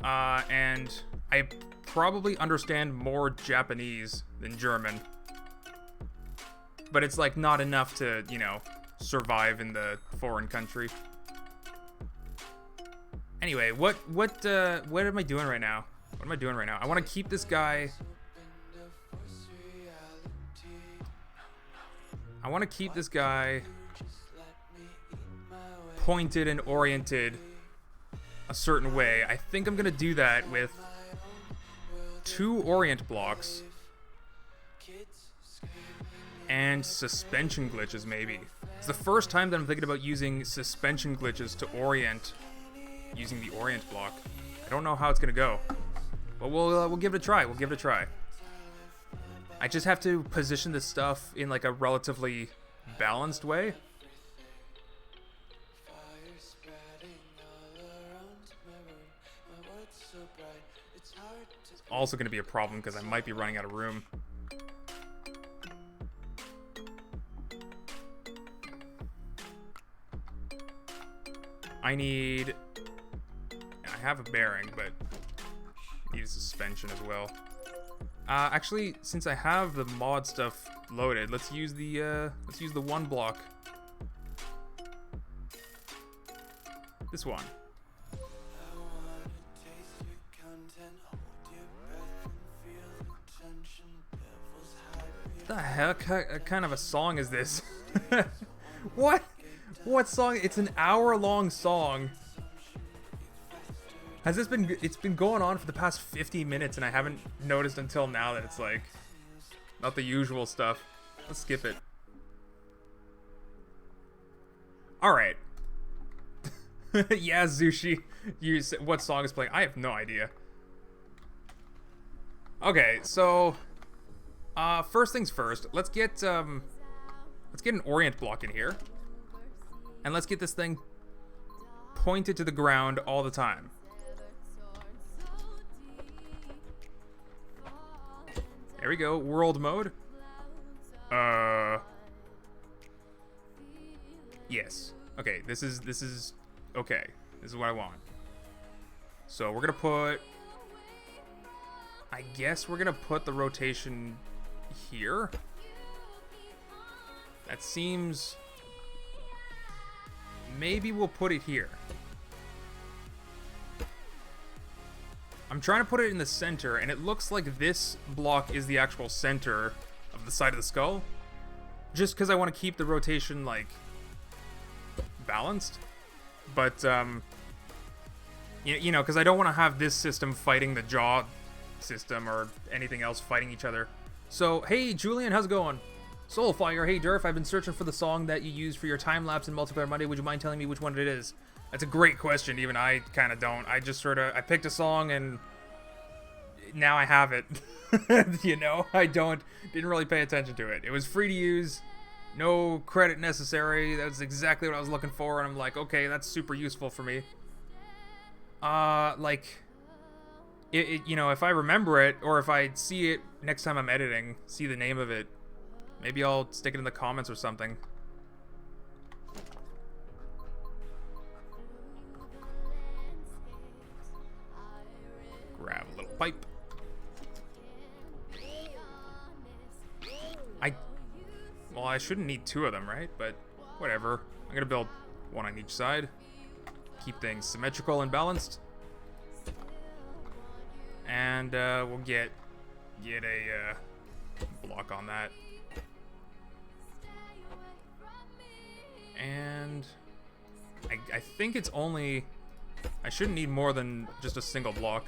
And I probably understand more Japanese than German. But it's like not enough to, you know, survive in the foreign country. Anyway, what am I doing right now? What am I doing right now? I want to keep this guy. I want to keep this guy pointed and oriented a certain way. I think I'm gonna do that with 2 orient blocks and suspension glitches, maybe. It's the first time that I'm thinking about using suspension glitches to orient using the orient block. I don't know how it's gonna go, but we'll give it a try. We'll give it a try. I just have to position this stuff in like a relatively balanced way. It's also going to be a problem because I might be running out of room. I have a bearing, but I need a suspension as well. Actually, since I have the mod stuff loaded, let's use the 1 block. This one. The heck kind of a song is this? What? What song? It's an hour-long song. Has this been... It's been going on for the past 50 minutes and I haven't noticed until now that it's like... not the usual stuff. Let's skip it. Alright. Yeah, Zushi. What song is playing? I have no idea. Okay, so... first things first. Let's get an orient block in here. And let's get this thing pointed to the ground all the time. There we go. World mode. Yes. Okay, this is okay. This is what I want. So we're gonna put... I guess we're gonna put the rotation here. That seems... Maybe we'll put it here. I'm trying to put it in the center, and it looks like this block is the actual center of the side of the skull. Just because I want to keep the rotation, like, balanced. But, you know, because I don't want to have this system fighting the jaw system or anything else fighting each other. So, hey, Julian, how's it going? Soulfire, hey, Durf, I've been searching for the song that you used for your time-lapse in Multiplayer Monday. Would you mind telling me which one it is? That's a great question. Even I kind of don't. I just sort of... I picked a song and now I have it. You know? Didn't really pay attention to it. It was free to use. No credit necessary. That's exactly what I was looking for. And I'm like, okay, that's super useful for me. Like... you know, if I remember it, or if I see it next time I'm editing, see the name of it, maybe I'll stick it in the comments or something. Grab a little pipe. Well, I shouldn't need 2 of them, right? But whatever. I'm gonna build 1 on each side. Keep things symmetrical and balanced. And we'll get a block on that. And I think it's only... I shouldn't need more than just a single block.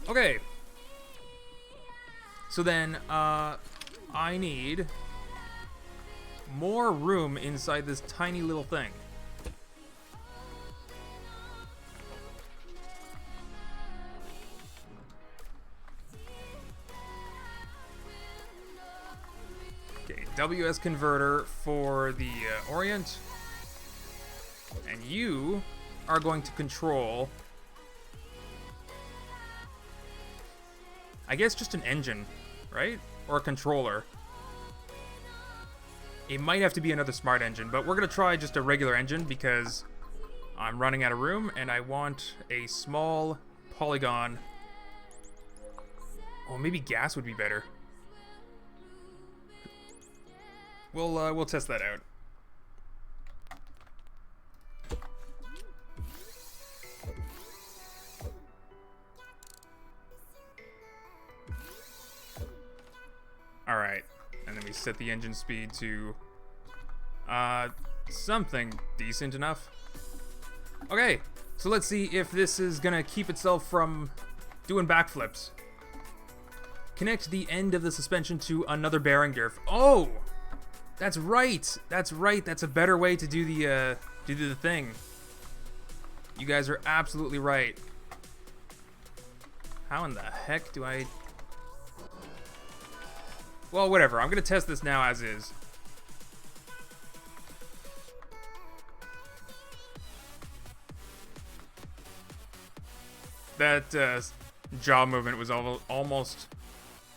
Okay. So then, I need more room inside this tiny little thing. Okay, WS converter for the Orient. And you are going to control, I guess, just an engine, right? Or a controller. It might have to be another smart engine, but we're going to try just a regular engine because I'm running out of room and I want a small polygon. Oh, maybe gas would be better. We'll test that out. All right, and then we set the engine speed to something decent enough. Okay, so let's see if this is gonna keep itself from doing backflips. Connect the end of the suspension to another bearing, Durf. Oh, that's right. That's right. That's a better way to do the thing. You guys are absolutely right. How in the heck do I? Well, whatever. I'm gonna test this now as is. That jaw movement was almost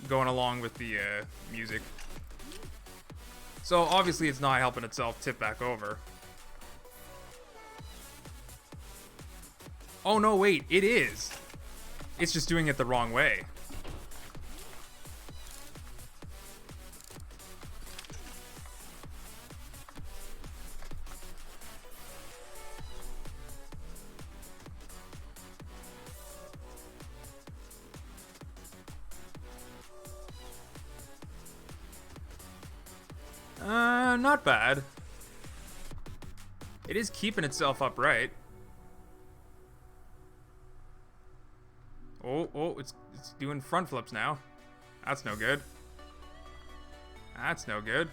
going along with the music. So obviously it's not helping itself tip back over. Oh no, wait, it is. It's just doing it the wrong way. Not bad. It is keeping itself upright. Oh, it's doing front flips now. That's no good. That's no good.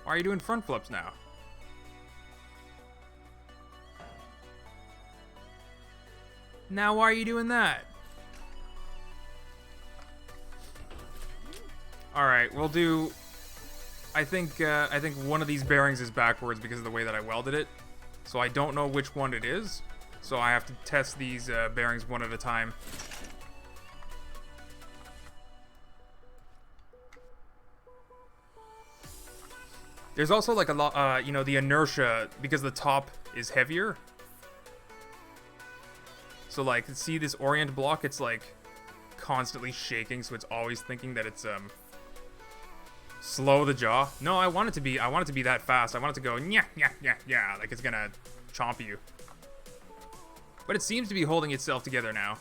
Why are you doing front flips now? Now why are you doing that? Alright, we'll do... I think one of these bearings is backwards because of the way that I welded it. So I don't know which one it is. So I have to test these bearings one at a time. There's also like a lot, you know, the inertia because the top is heavier. So like, see this orient block? It's like constantly shaking, so it's always thinking that it's slow the jaw. No, I want it to be that fast. I want it to go yeah, like it's gonna chomp you. But it seems to be holding itself together now.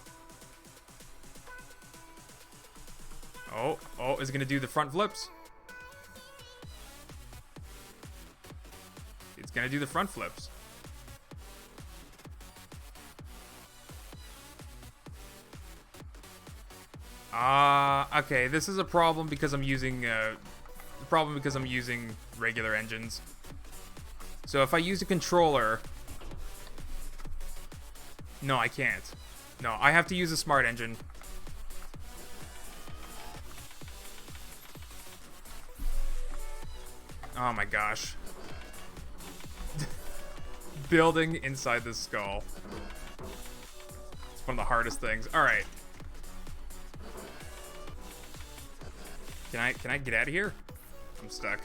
Oh, is it gonna do the front flips? It's gonna do the front flips. Okay, this is a problem because I'm using regular engines. So if I use a controller... No, I can't. No, I have to use a smart engine. Oh my gosh. Building inside the skull. It's one of the hardest things. Alright. Can I get out of here? I'm stuck.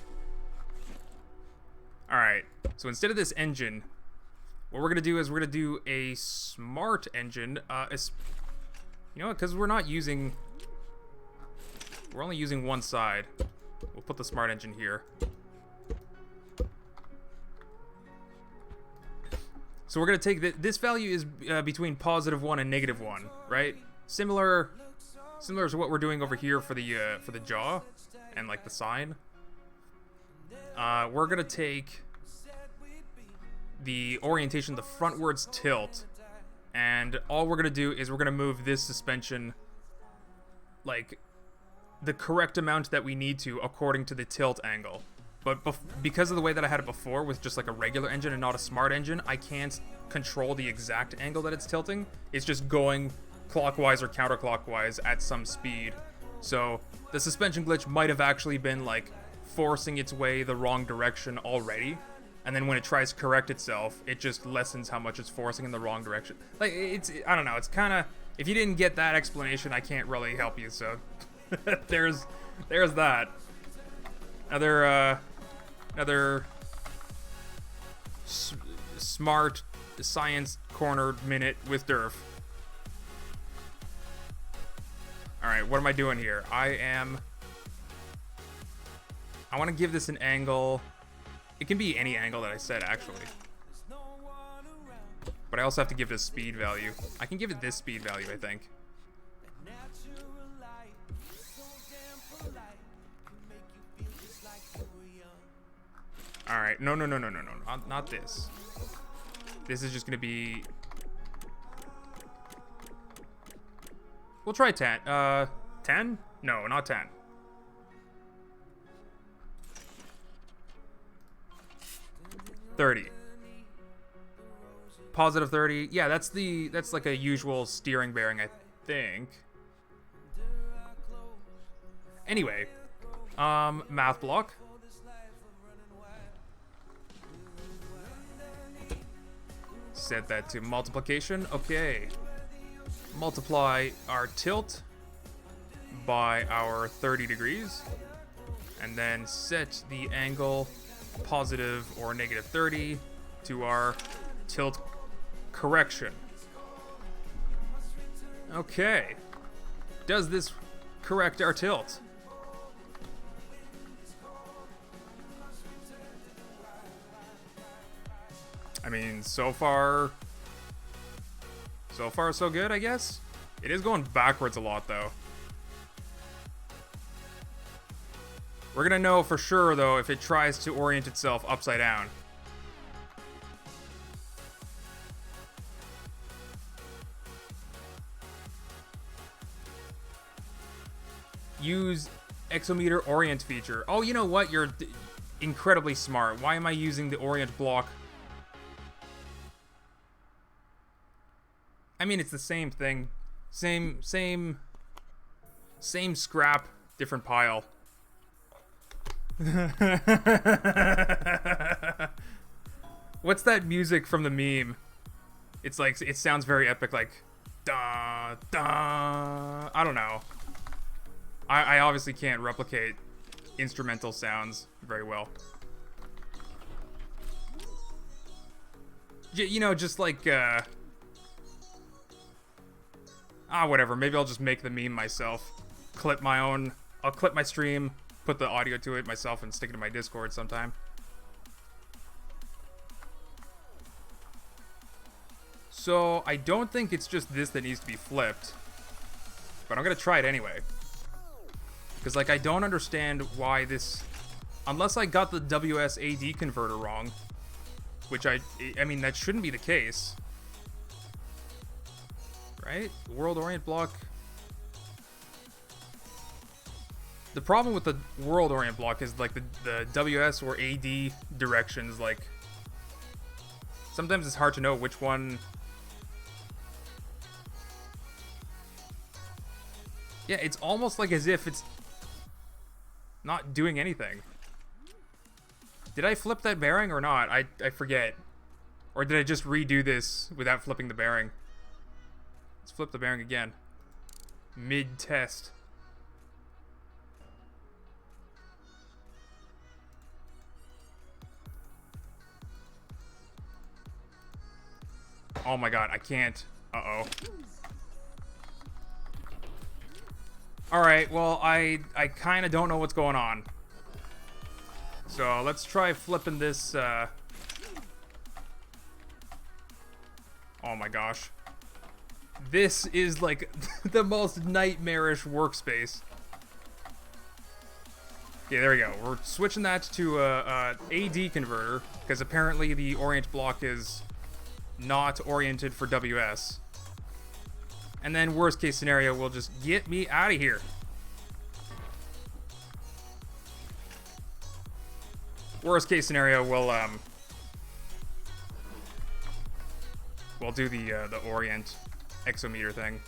Alright. So instead of this engine, what we're gonna do is we're gonna do a smart engine. You know what? Because we're only using one side. We'll put the smart engine here. So we're gonna take this value is between +1 and -1, right? Similar to what we're doing over here for the jaw and like the sign. We're gonna take the orientation, the frontwards tilt, And all we're going to do is we're going to move this suspension, like, the correct amount that we need to according to the tilt angle. But because of the way that I had it before with just like a regular engine and not a smart engine, I can't control the exact angle that it's tilting. It's just going clockwise or counterclockwise at some speed. So the suspension glitch might have actually been like forcing its way the wrong direction already. And then when it tries to correct itself, it just lessens how much it's forcing in the wrong direction. Like, I don't know, it's kind of, if you didn't get that explanation, I can't really help you, so there's that. Another smart science corner minute with Durf. Alright, what am I doing here? I want to give this an angle. It can be any angle that I said, actually. But I also have to give it a speed value. I can give it this speed value, I think. Alright, no, not this. This is just gonna be... We'll try 10. 10? No, not 10. $30. Positive 30. Yeah, that's like a usual steering bearing, I think. Anyway, math block. Set that to multiplication. Okay. Multiply our tilt by our 30 degrees. And then set the angle positive or negative 30 to our tilt correction. Okay. Does this correct our tilt? I mean, so far so good, I guess. It is going backwards a lot, though. We're gonna know for sure, though, if it tries to orient itself upside down. Use exometer orient feature. Oh, you know what? You're incredibly smart. Why am I using the orient block? I mean, it's the same thing. Same scrap, different pile. What's that music from the meme? It's like, it sounds very epic, like da da. I don't know. I obviously can't replicate instrumental sounds very well. You know, just like whatever. Maybe I'll just make the meme myself. Clip my own. I'll clip my stream, put the audio to it myself, and stick it in my Discord sometime. So, I don't think it's just this that needs to be flipped. But I'm gonna try it anyway. Because, like, I don't understand why this... Unless I got the WSAD converter wrong. Which I mean, that shouldn't be the case. Right? World orient block. The problem with the world orient block is like the WS or AD directions, like sometimes it's hard to know which one. Yeah, it's almost like as if it's not doing anything. Did I flip that bearing or not? I forget. Or did I just redo this without flipping the bearing? Let's flip the bearing again. Mid-test. Oh my god, I can't. Uh-oh. Alright, well, I kind of don't know what's going on. So, let's try flipping this, Oh my gosh. This is, like, the most nightmarish workspace. Okay, there we go. We're switching that to a AD converter, because apparently the orient block is not oriented for WS. And then worst case scenario, we'll just get me out of here. Worst case scenario, we'll do the orient exometer thing.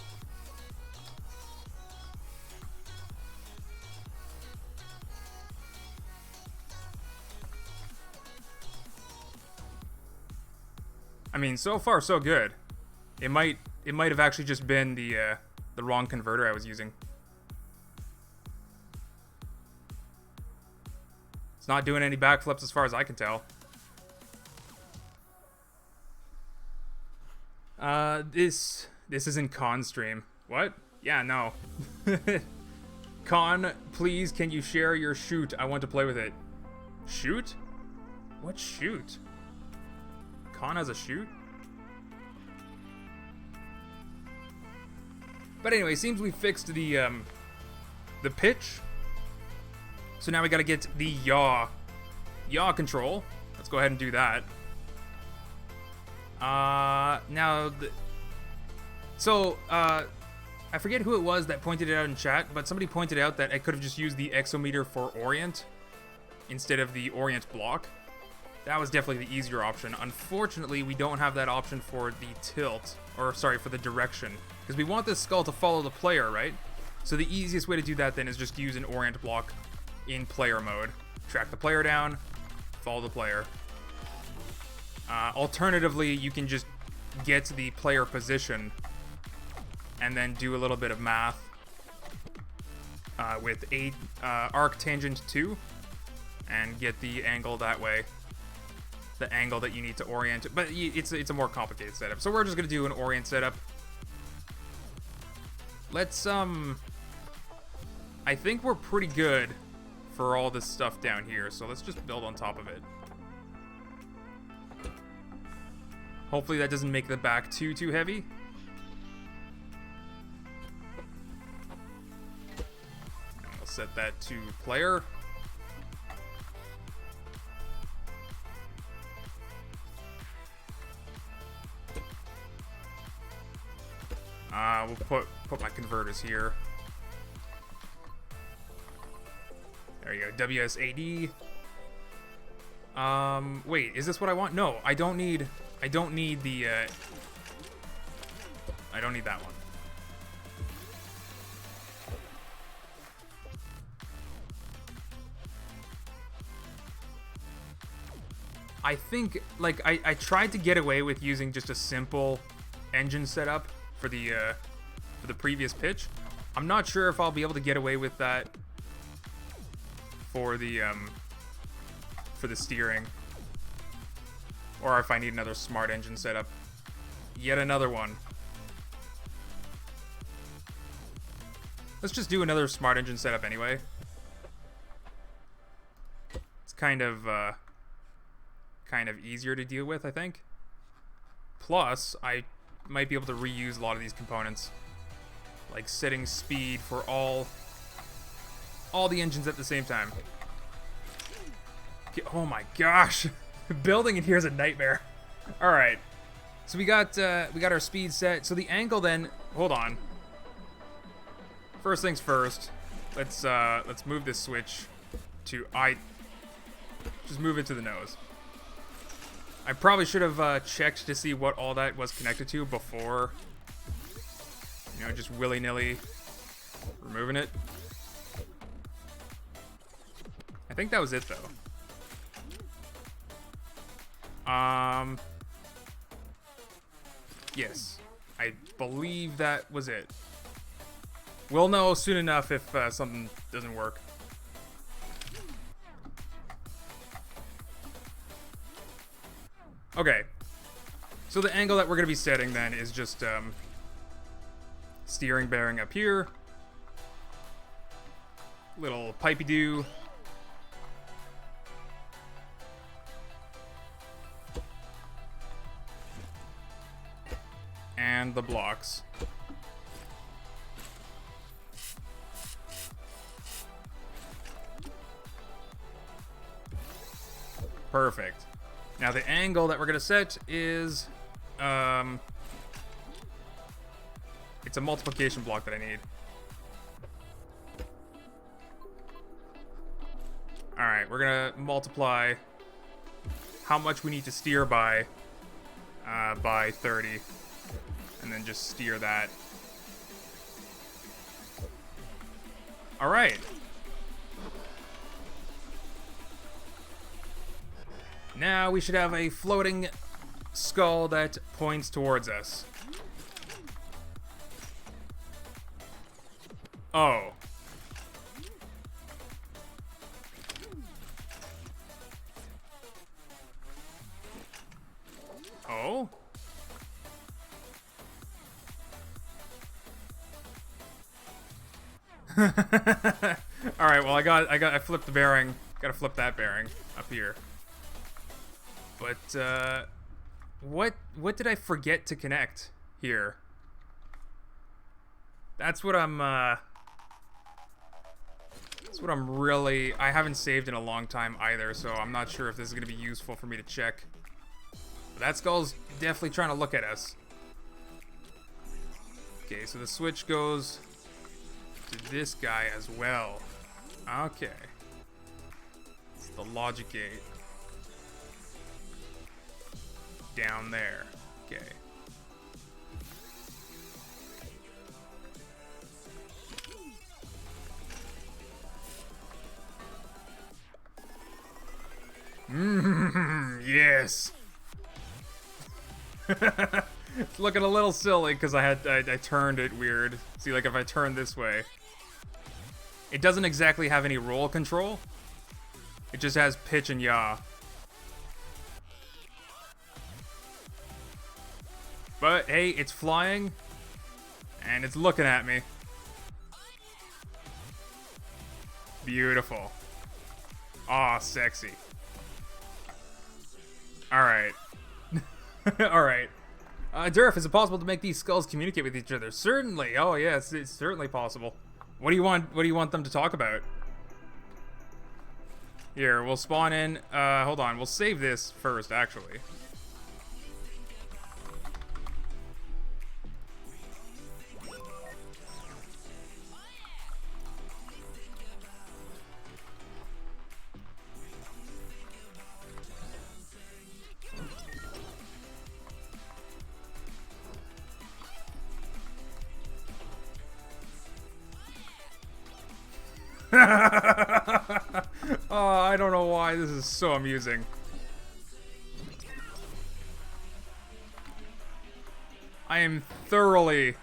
I mean, so far so good. It might have actually just been the wrong converter I was using. It's not doing any backflips as far as I can tell. This isn't Con stream. What? Yeah, no. Con, please, can you share your shoot? I want to play with it. Shoot? What shoot? Con has a shoot? But anyway, seems we fixed the pitch. So now we gotta get the yaw control. Let's go ahead and do that. I forget who it was that pointed it out in chat, but somebody pointed out that I could have just used the exometer for orient instead of the orient block. That was definitely the easier option. Unfortunately, we don't have that option for the tilt, or sorry, for the direction, because we want this skull to follow the player, right? So the easiest way to do that then is just use an orient block in player mode. Track the player down, follow the player. Alternatively, you can just get the player position and then do a little bit of math with arc tangent 2 and get the angle that way. The angle that you need to orient, but it's a more complicated setup. So we're just gonna do an orient setup. Let's I think we're pretty good for all this stuff down here, so let's just build on top of it. Hopefully that doesn't make the back too heavy. And we'll set that to player. We'll put my converters here. There you go, WSAD. Wait, is this what I want? No, I don't need the, I don't need that one. I think, like, I tried to get away with using just a simple engine setup for the previous pitch. I'm not sure if I'll be able to get away with that for the steering, or if I need another smart engine setup. Yet another one. Let's just do another smart engine setup anyway. It's kind of easier to deal with, I think. Plus, I might be able to reuse a lot of these components, like setting speed for all the engines at the same time. Oh my gosh, building in here is a nightmare. All right, so we got our speed set. So the angle then, hold on. First things first, let's move this switch to just move it to the nose. I probably should have checked to see what all that was connected to before, you know, just willy-nilly removing it. I think that was it, though. Yes, I believe that was it. We'll know soon enough if something doesn't work. Okay, so the angle that we're going to be setting then is just steering bearing up here, little pipey-do, and the blocks. Perfect. Now the angle that we're going to set is It's a multiplication block that I need. Alright, we're gonna multiply how much we need to steer by 30. And then just steer that. Alright. Now we should have a floating skull that points towards us. Oh. Oh? Alright, well I flipped the bearing. Gotta flip that bearing up here. But what did I forget to connect here? That's what I'm really, I haven't saved in a long time either, so I'm not sure if this is gonna be useful for me to check. But that skull's definitely trying to look at us. Okay, so the switch goes to this guy as well. Okay. It's the logic gate. Down there. Okay. Yes. It's looking a little silly because I turned it weird. See, like if I turn this way, it doesn't exactly have any roll control. It just has pitch and yaw. But hey, it's flying and it's looking at me. Beautiful. Aw, sexy. Alright. Alright. Durf, is it possible to make these skulls communicate with each other? Certainly. Oh yes, it's certainly possible. What do you want them to talk about? Here, we'll spawn in. Hold on, we'll save this first, actually. Oh, I don't know why this is so amusing. I am thoroughly.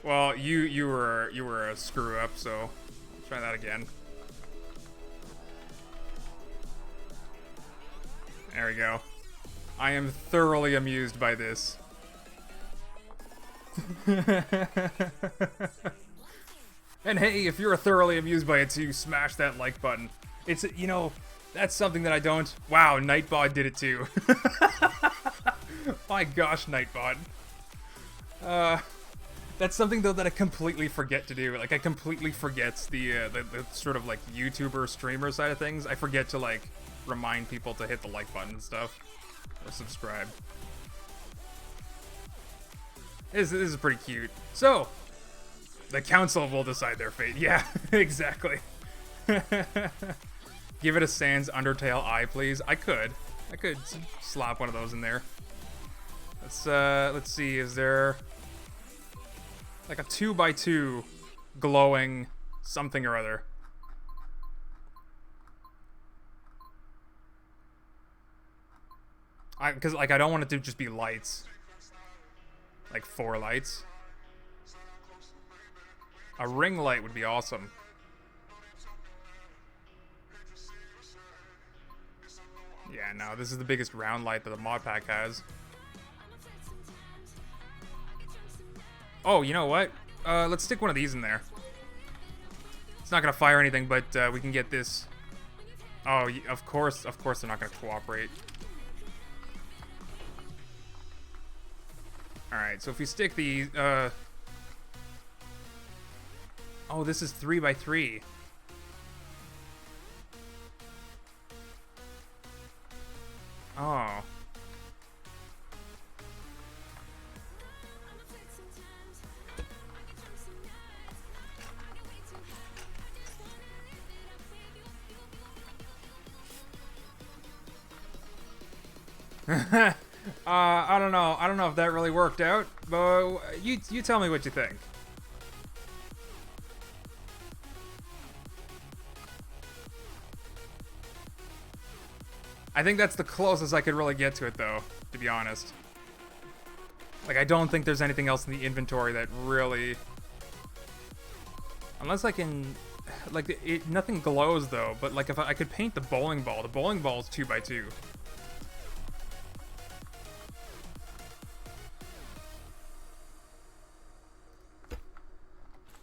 Well, you were a screw up, so try that again. There we go. I am thoroughly amused by this. And hey, if you're thoroughly amused by it too, smash that like button. It's, you know, that's something that I don't... Wow, Nightbot did it too. My gosh, Nightbot. That's something though that I completely forget to do. Like, I completely forget the sort of like YouTuber streamer side of things. I forget to like remind people to hit the like button and stuff. Or subscribe. This is pretty cute. So... the council will decide their fate. Yeah, exactly. Give it a Sans Undertale eye, please. I could slap one of those in there. Let's see. Is there like a 2x2 glowing something or other? Because like I don't want it to just be lights. Like 4 lights. A ring light would be awesome. Yeah, no, this is the biggest round light that the mod pack has. Oh, you know what? Let's stick one of these in there. It's not gonna fire anything, but we can get this. Oh, of course they're not gonna cooperate. Alright, so if we stick these, oh, this is 3x3. Oh. I don't know. I don't know if that really worked out, but you tell me what you think. I think that's the closest I could really get to it, though, to be honest. Like, I don't think there's anything else in the inventory that really... Unless I can... Like, nothing glows, though, but, like, if I could paint the bowling ball. The bowling ball is 2x2.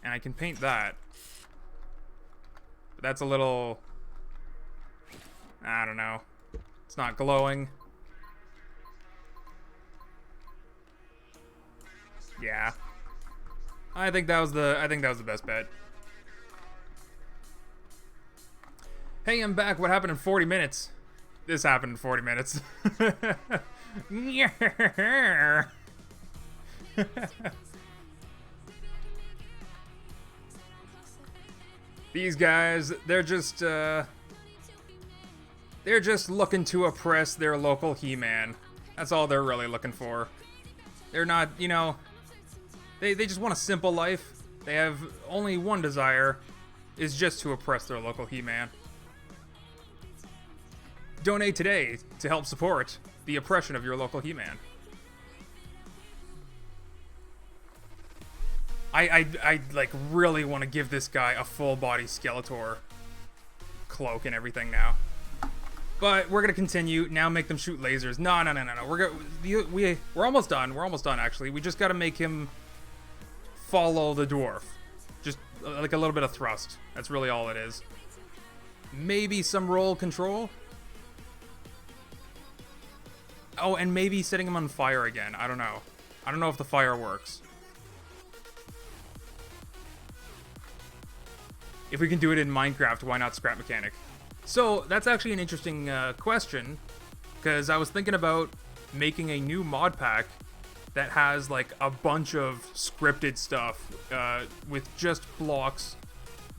And I can paint that. But that's a little... I don't know. It's not glowing. Yeah. I think that was the best bet. Hey, I'm back. What happened in 40 minutes? This happened in 40 minutes. These guys, they're just looking to oppress their local He-Man. That's all they're really looking for. They're not, you know, they just want a simple life. They have only one desire, is just to oppress their local He-Man. Donate today to help support the oppression of your local He-Man. I like really want to give this guy a full body Skeletor cloak and everything now. But we're gonna continue now. Make them shoot lasers. No. We're almost done. We're almost done actually. We just gotta make him follow the dwarf. Just like a little bit of thrust. That's really all it is. Maybe some roll control. Oh, and maybe setting him on fire again. I don't know. I don't know if the fire works. If we can do it in Minecraft, why not Skrep Mechanic? So, that's actually an interesting question, because I was thinking about making a new mod pack that has, like, a bunch of scripted stuff with just blocks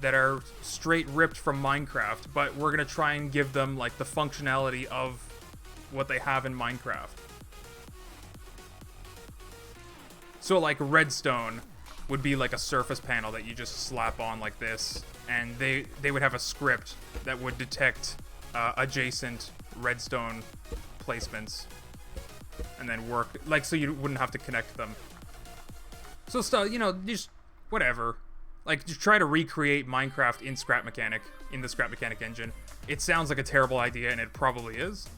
that are straight ripped from Minecraft, but we're going to try and give them, like, the functionality of what they have in Minecraft. So, like, redstone would be like a surface panel that you just slap on like this, and they would have a script that would detect adjacent redstone placements and then work, like, so you wouldn't have to connect them. So stuff, you know, just whatever. Like, just try to recreate Minecraft in Skrep Mechanic, in the Skrep Mechanic engine. It sounds like a terrible idea, and it probably is.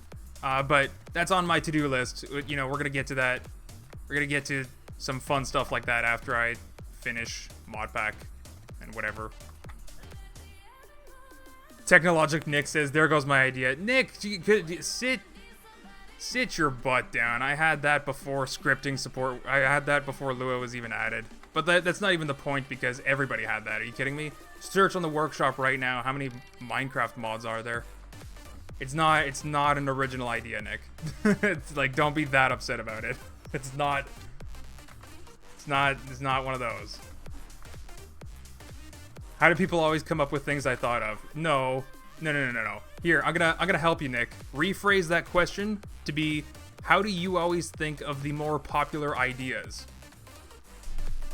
But that's on my to-do list. You know, we're gonna get to that. We're gonna get to some fun stuff like that after I finish mod pack and whatever. Technologic Nick says, there goes my idea. Nick, you could sit your butt down. I had that before scripting support. I had that before Lua was even added. But that's not even the point, because everybody had that. Are you kidding me? Search on the workshop right now. How many Minecraft mods are there? It's not an original idea, Nick. It's like, don't be that upset about it. It's not one of those. How do people always come up with things I thought of? No. Here, I'm gonna help you, Nick. Rephrase that question to be, how do you always think of the more popular ideas?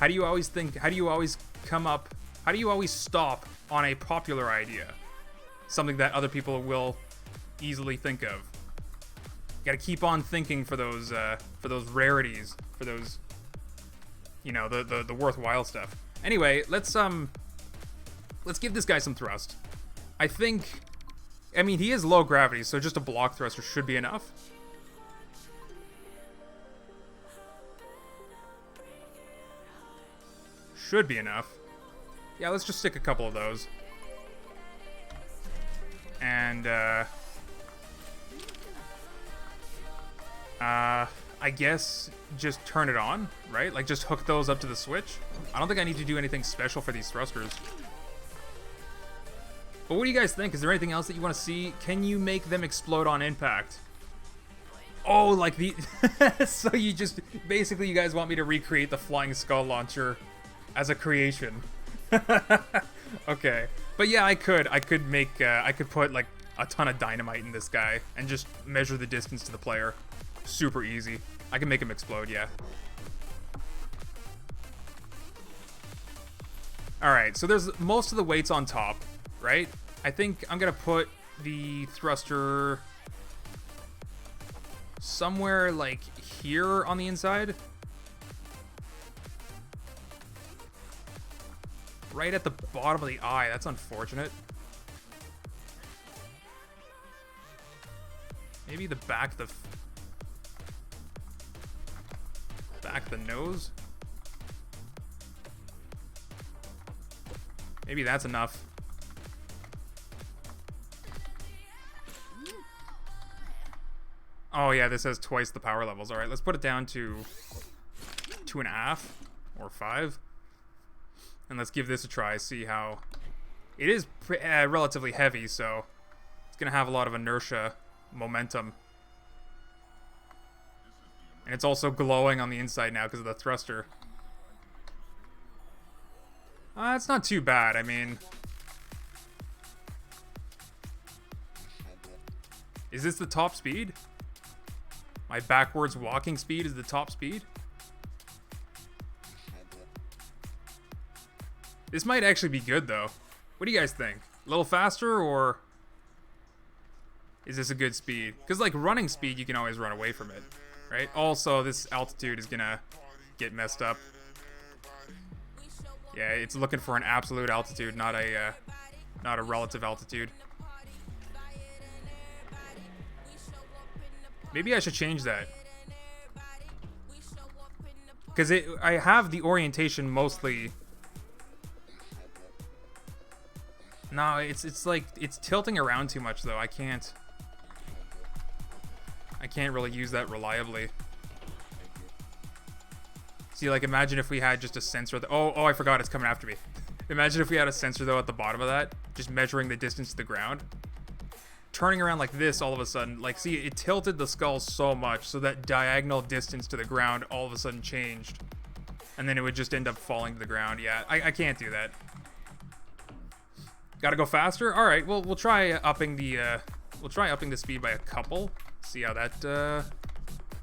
How do you always stop on a popular idea? Something that other people will easily think of. You gotta keep on thinking for those rarities, for those, you know, the worthwhile stuff. Anyway, let's give this guy some thrust. I mean, he is low gravity, so just a block thruster should be enough. Should be enough. Yeah, let's just stick a couple of those. And, I guess just turn it on, right? Like, just hook those up to the switch. I don't think I need to do anything special for these thrusters. But what do you guys think? Is there anything else that you want to see? Can you make them explode on impact? Oh, like the... So you just... Basically, you guys want me to recreate the Flying Skull Launcher as a creation. Okay. But yeah, I could make... I could put, like, a ton of dynamite in this guy and just measure the distance to the player. super easy. I can make him explode, yeah. Alright, so there's most of the weights on top, right? I think I'm gonna put the thruster somewhere like here on the inside. Right at the bottom of the eye. That's unfortunate. Maybe the back of the nose. Maybe that's enough. Oh yeah, this has twice the power levels. All right, let's put it down to 2.5 or 5. And let's give this a try, see how... It is relatively heavy, so it's going to have a lot of inertia, momentum. And it's also glowing on the inside now because of the thruster. It's not too bad, I mean... Is this the top speed? My backwards walking speed is the top speed? This might actually be good, though. What do you guys think? A little faster, or is this a good speed? Because, like, running speed, you can always run away from it, right? Also, this altitude is gonna get messed up. Yeah, it's looking for an absolute altitude, not a relative altitude. Maybe I should change that. Because I have the orientation mostly... No, it's like, it's tilting around too much, though. I can't really use that reliably. See, like, imagine if we had just a sensor... Oh, I forgot, it's coming after me. Imagine if we had a sensor, though, at the bottom of that, just measuring the distance to the ground. Turning around like this all of a sudden, like, see, it tilted the skull so much, so that diagonal distance to the ground all of a sudden changed. And then it would just end up falling to the ground. Yeah, I can't do that. Gotta go faster? Alright, well, we'll try upping the speed by a couple. See how that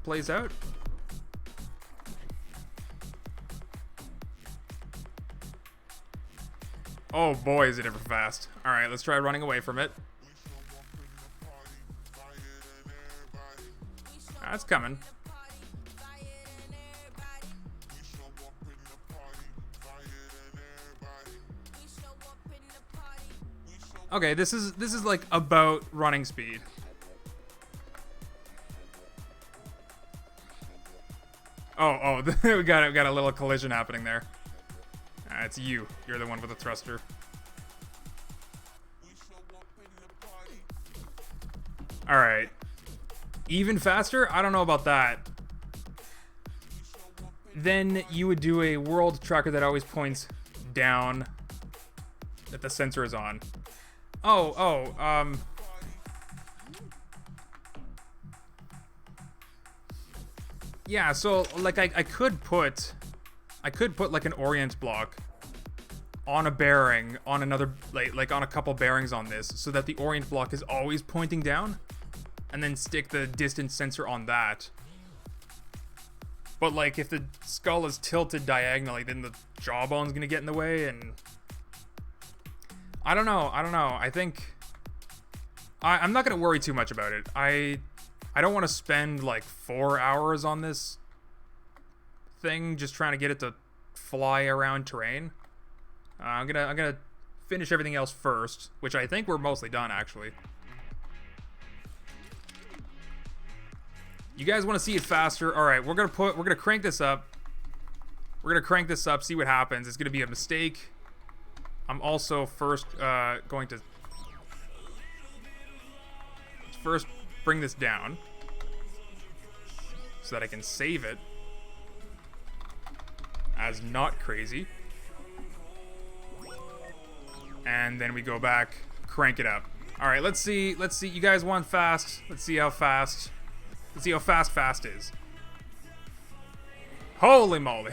plays out. Oh boy, is it ever fast. Alright, let's try running away from it. That's coming. Okay, this is like about running speed. Oh, we got a little collision happening there. It's you. You're the one with the thruster. All right. Even faster? I don't know about that. Then you would do a world tracker that always points down that the sensor is on. Yeah, so like I could put like an orient block on a bearing on another, like on a couple bearings on this, so that the orient block is always pointing down, and then stick the distance sensor on that. But like if the skull is tilted diagonally, then the jawbone's gonna get in the way, and I don't know. I think I'm not gonna worry too much about it. I don't want to spend like 4 hours on this thing just trying to get it to fly around terrain. I'm gonna finish everything else first, which I think we're mostly done actually. You guys want to see it faster? All right, we're gonna crank this up. We're gonna crank this up, see what happens. It's gonna be a mistake. I'm also first going to first bring this down so that I can save it as not crazy. And then we go back, crank it up. All right, let's see. You guys want fast? Let's see how fast. Let's see how fast is. Holy moly.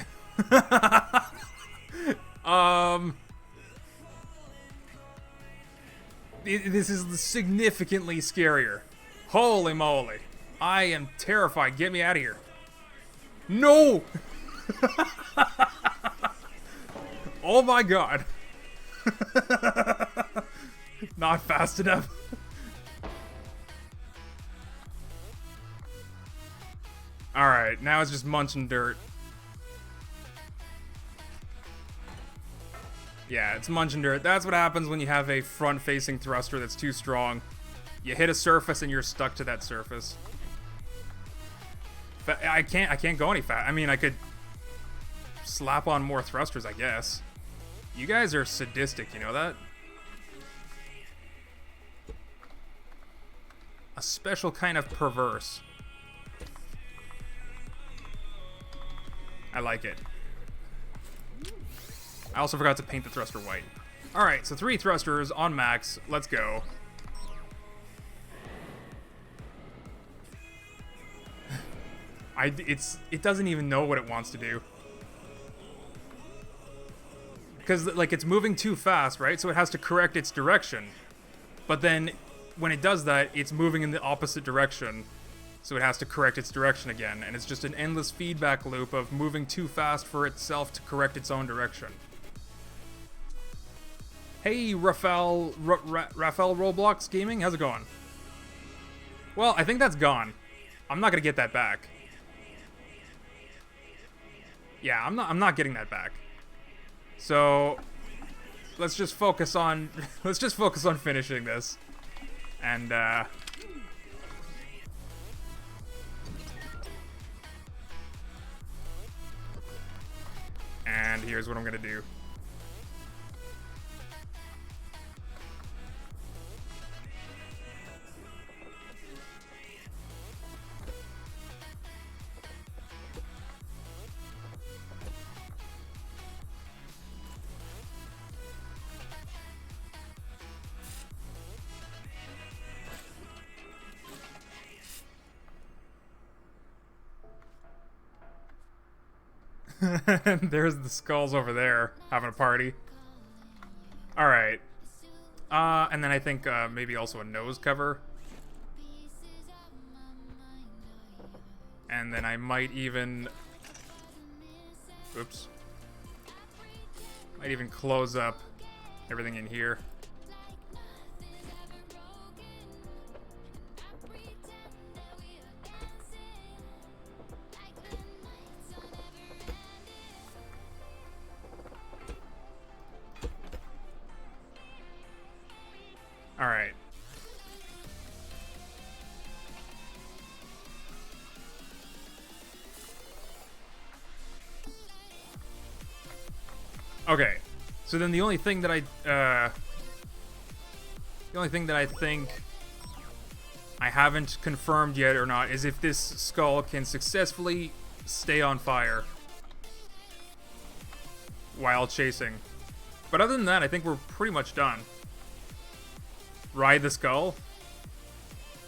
This is significantly scarier. Holy moly. I am terrified. Get me out of here. No! Oh my god. Not fast enough. Alright, now it's just munching dirt. Yeah, it's munching dirt. That's what happens when you have a front-facing thruster that's too strong. You hit a surface and you're stuck to that surface. But I can't go any fast. I mean, I could slap on more thrusters, I guess. You guys are sadistic, you know that? A special kind of perverse. I like it. I also forgot to paint the thruster white. Alright, so 3 thrusters on max. Let's go. It doesn't even know what it wants to do. Because, like, it's moving too fast, right? So it has to correct its direction. But then, when it does that, it's moving in the opposite direction. So it has to correct its direction again. And it's just an endless feedback loop of moving too fast for itself to correct its own direction. Hey, Raphael Roblox Gaming, how's it going? Well, I think that's gone. I'm not gonna get that back. Yeah, I'm not getting that back. So let's just focus on finishing this. And here's what I'm gonna do. There's the skulls over there having a party. Alright. And then I think maybe also a nose cover. And then I might even... Oops. Might even close up everything in here. Alright. Okay. So then the only thing that I think I haven't confirmed yet or not is if this skull can successfully stay on fire while chasing. But other than that, I think we're pretty much done. Ride the skull.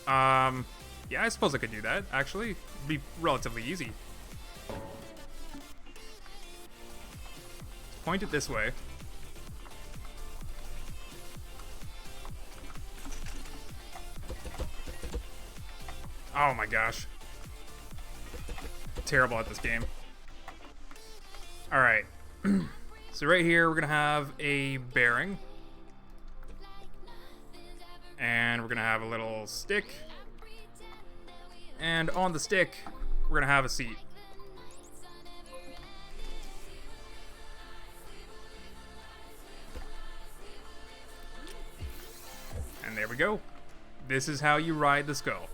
Yeah, I suppose I could do that, actually. It'd be relatively easy. Point it this way. Oh my gosh. Terrible at this game. Alright. So right here, we're gonna have a bearing. And we're gonna have a little stick. And on the stick, we're gonna have a seat. And there we go. This is how you ride the skull.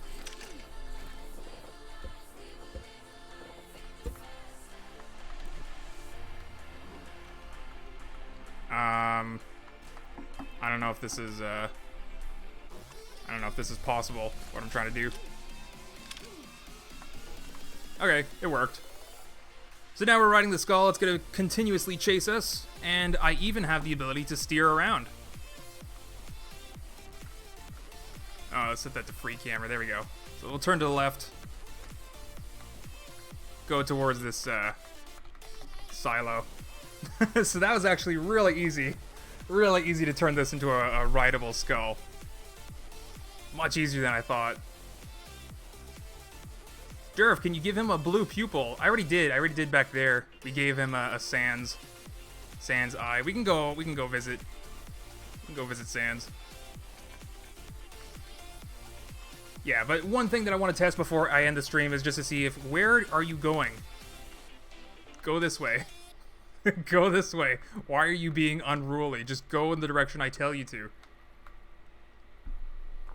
I don't know if this is, I don't know if this is possible, what I'm trying to do. Okay, it worked. So now we're riding the skull, it's gonna continuously chase us, and I even have the ability to steer around. Oh, let's set that to free camera, there we go. So we'll turn to the left. Go towards this, silo. So that was actually really easy. Really easy to turn this into a rideable skull. Much easier than I thought. Durf, can you give him a blue pupil? I already did back there. We gave him a Sans eye. We can go visit. We can go visit Sans. Yeah, but one thing that I want to test before I end the stream is just to see if, where are you going? Go this way. Go this way. Why are you being unruly? Just go in the direction I tell you to.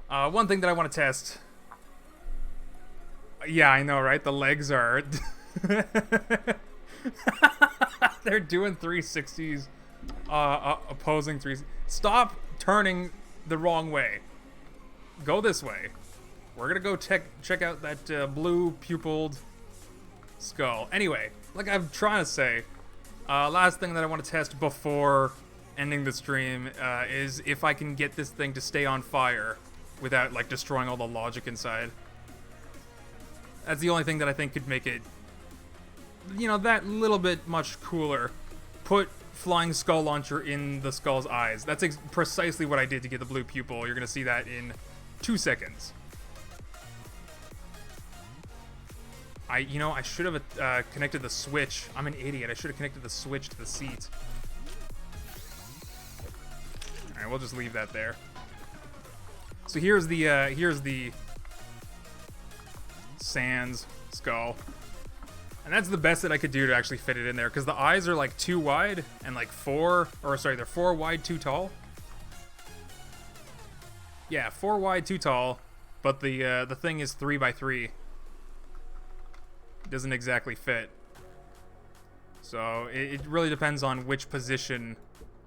One thing that I want to test. Yeah, I know, right? The legs are... They're doing 360s. Opposing 360s. Stop turning the wrong way. Go this way. We're gonna go check out that blue pupilled skull. Anyway, like I'm trying to say, last thing that I want to test before ending the stream is if I can get this thing to stay on fire without like destroying all the logic inside. That's the only thing that I think could make it, you know, that little bit much cooler. Put flying skull launcher in the skull's eyes. That's precisely what I did to get the blue pupil. You're gonna see that in 2 seconds. I should have connected the switch. I'm an idiot. I should have connected the switch to the seat. All right, we'll just leave that there. So here's the Sans skull, and that's the best that I could do to actually fit it in there because the eyes are like 2 wide and like they're 4 wide, 2 tall. Yeah, 4 wide, 2 tall, but the thing is 3 by 3. Doesn't exactly fit. So it really depends on which position.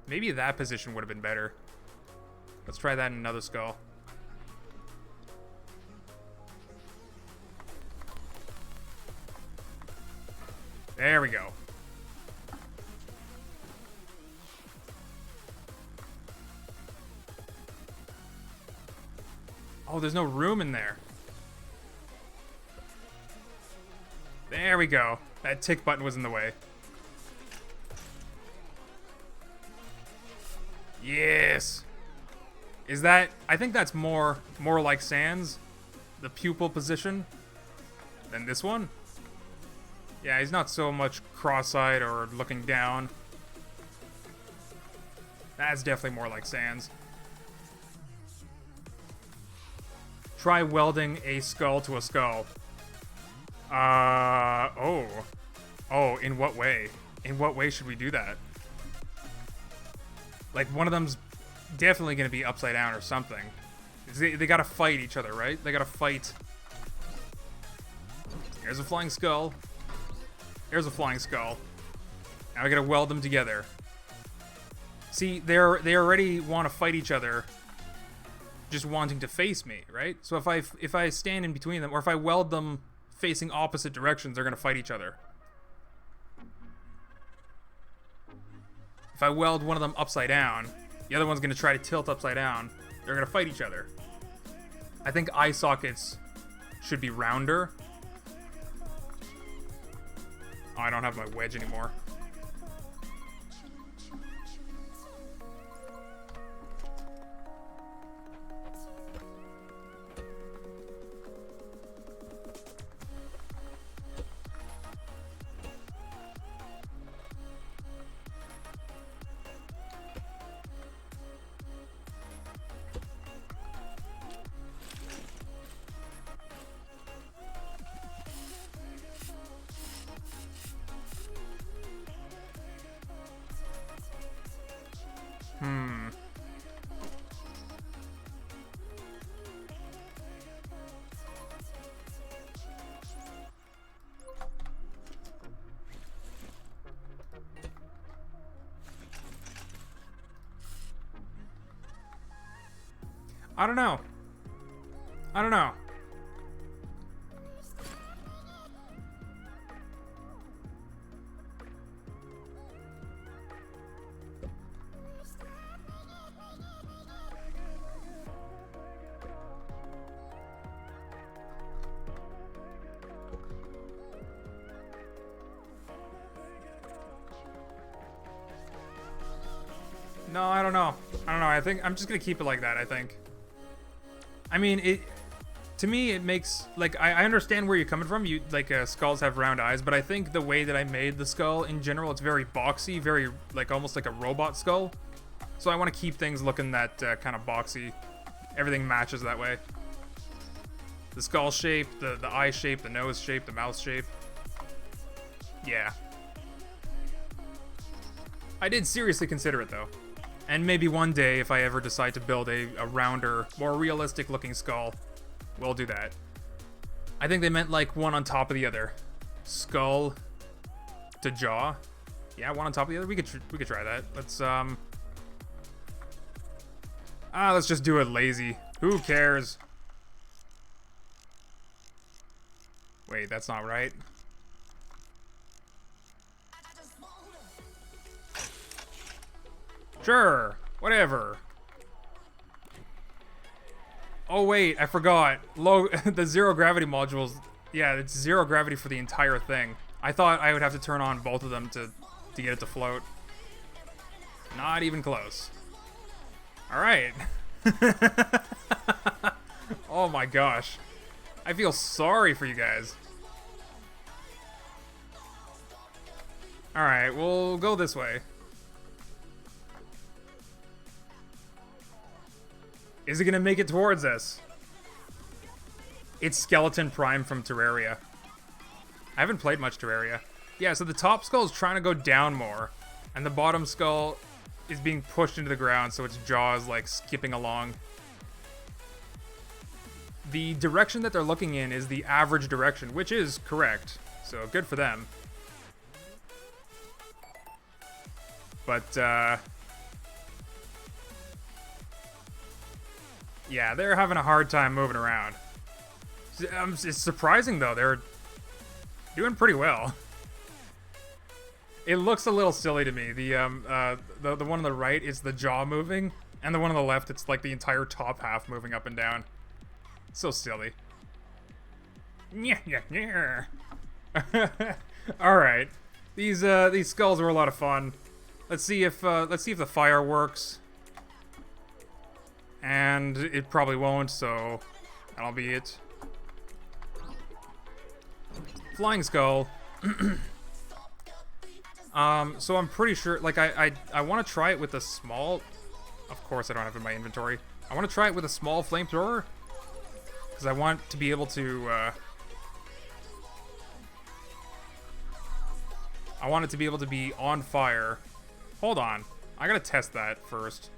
Maybe that position would have been better. Let's try that in another skull. There we go. Oh, there's no room in there. There we go. That tick button was in the way. Yes. Is that... I think that's more like Sans, the pupil position, than this one. Yeah, he's not so much cross-eyed or looking down. That's definitely more like Sans. Try welding a skull to a skull. Oh, in what way? In what way should we do that? Like, one of them's definitely gonna be upside down or something. They gotta fight each other, right? They gotta fight. There's a flying skull. There's a flying skull. Now I gotta weld them together. See, they already want to fight each other, just wanting to face me, right? So if I stand in between them, or if I weld them facing opposite directions, they're gonna fight each other. If I weld one of them upside down, the other one's gonna try to tilt upside down. They're gonna fight each other. I think eye sockets should be rounder. Oh, I don't have my wedge anymore. I don't know. I don't know. No, I don't know. I don't know. I think I'm just gonna keep it like that, I think. I mean, to me, it makes, like, I understand where you're coming from. You, like, skulls have round eyes, but I think the way that I made the skull in general, it's very boxy, very, like, almost like a robot skull. So I want to keep things looking that kind of boxy. Everything matches that way. The skull shape, the eye shape, the nose shape, the mouth shape. Yeah. I did seriously consider it, though. And maybe one day, if I ever decide to build a rounder, more realistic looking skull, we'll do that. I think they meant like one on top of the other. Skull to jaw. Yeah, one on top of the other. We could try that. Let's just do it lazy. Who cares? Wait, that's not right. Sure, whatever. Oh wait, I forgot. The zero gravity modules. Yeah, it's zero gravity for the entire thing. I thought I would have to turn on both of them to get it to float. Not even close. All right. Oh my gosh. I feel sorry for you guys. All right, we'll go this way. Is it gonna make it towards us? It's Skeleton Prime from Terraria. I haven't played much Terraria. Yeah, so the top skull is trying to go down more, and the bottom skull is being pushed into the ground, so its jaw is like skipping along. The direction that they're looking in is the average direction, which is correct, so good for them. But, yeah, they're having a hard time moving around. It's surprising, though. They're doing pretty well. It looks a little silly to me. The one on the right is the jaw moving, and the one on the left, it's like the entire top half moving up and down. So silly. Yeah. All right. These skulls were a lot of fun. Let's see if the fire works. And it probably won't, so that'll be it. Flying skull. So I'm pretty sure, like, I want to try it with a small... Of course I don't have it in my inventory. I want to try it with a small flamethrower. Because I want to be able to... I want it to be able to be on fire. Hold on. I gotta test that first.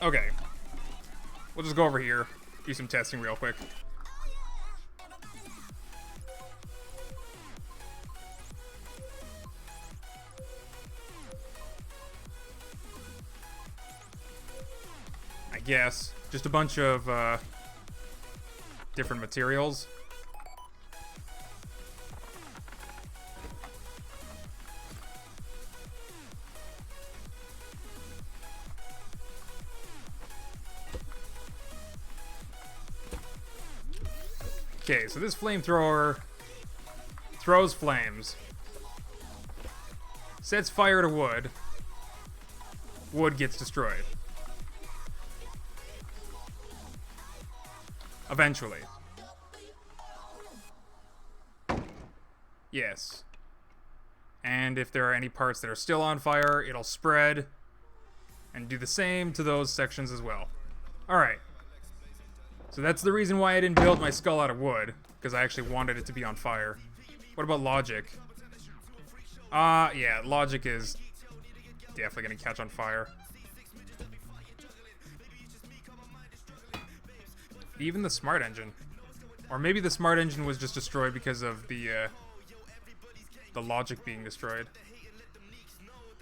Okay. We'll just go over here, do some testing real quick. I guess. Just a bunch of different materials. Okay, so this flamethrower throws flames, sets fire to wood, wood gets destroyed. Eventually. Yes. And if there are any parts that are still on fire, it'll spread and do the same to those sections as well. Alright. So that's the reason why I didn't build my skull out of wood, because I actually wanted it to be on fire. What about logic? Yeah, logic is definitely gonna catch on fire. Even the smart engine. Or maybe the smart engine was just destroyed because of the logic being destroyed.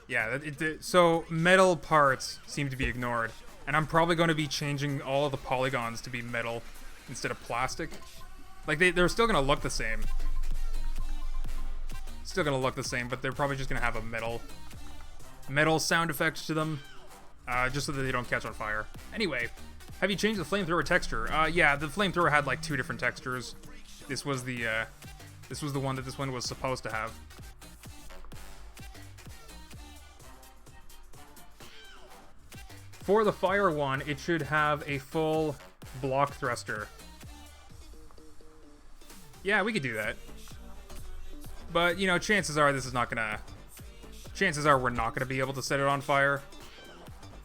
Yeah, so metal parts seem to be ignored. And I'm probably going to be changing all of the polygons to be metal instead of plastic. Like, they're still going to look the same. Still going to look the same, but they're probably just going to have a metal sound effect to them. Just so that they don't catch on fire. Anyway, have you changed the flamethrower texture? Yeah, the flamethrower had like 2 different textures. This was the one that this one was supposed to have. for the fire one, it should have a full block thruster. Yeah, we could do that. But, you know, chances are this is not gonna... Chances are we're not gonna be able to set it on fire.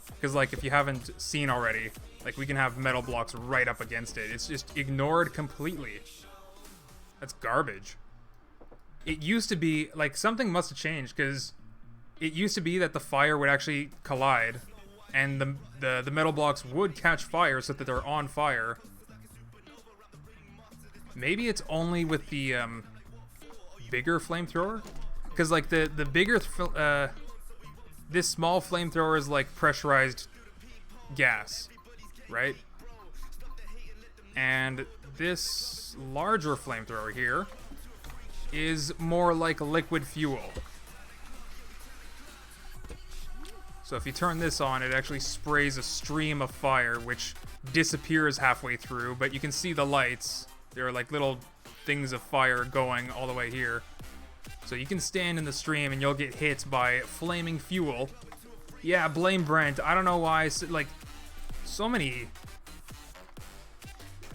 Because, like, if you haven't seen already, like, we can have metal blocks right up against it. It's just ignored completely. That's garbage. It used to be, like, something must have changed, because it used to be that the fire would actually collide, and the metal blocks would catch fire so that they're on fire. Maybe it's only with the bigger flamethrower? Because, like, the bigger... this small flamethrower is, like, pressurized gas, right? And this larger flamethrower here is more like liquid fuel. So if you turn this on, it actually sprays a stream of fire, which disappears halfway through, but you can see the lights. There are like little things of fire going all the way here. So you can stand in the stream and you'll get hit by flaming fuel. Yeah, blame Brent. I don't know why, like, so many...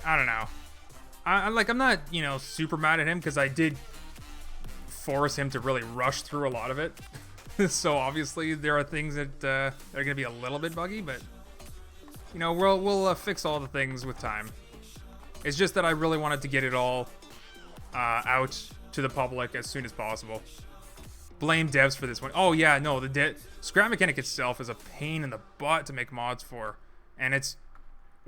I don't know. I'm not, you know, super mad at him, because I did force him to really rush through a lot of it. So obviously there are things that are going to be a little bit buggy, but, you know, we'll fix all the things with time. It's just that I really wanted to get it all out to the public as soon as possible. Blame devs for this one. Oh yeah, no, the Skrep Makenik itself is a pain in the butt to make mods for, and it's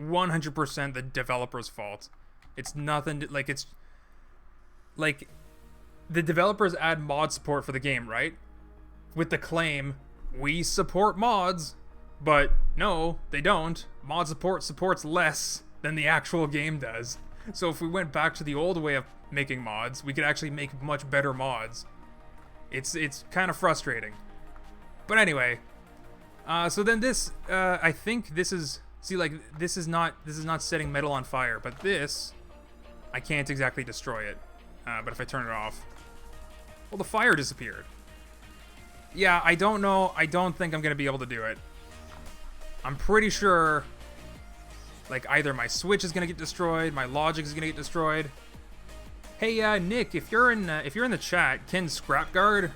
100% the developer's fault. It's nothing to, like, it's like the developers add mod support for the game, right? With the claim, we support mods, but no, they don't. Mod support supports less than the actual game does. So if we went back to the old way of making mods, we could actually make much better mods. It's kind of frustrating. But anyway, so then this, I think this is, see, like, this is not setting metal on fire, but this, I can't exactly destroy it. But if I turn it off, well, the fire disappeared. Yeah, I don't know. I don't think I'm going to be able to do it. I'm pretty sure, like, either my switch is going to get destroyed, my logic is going to get destroyed. Hey, Nick, if you're in the chat, can Scrap Guard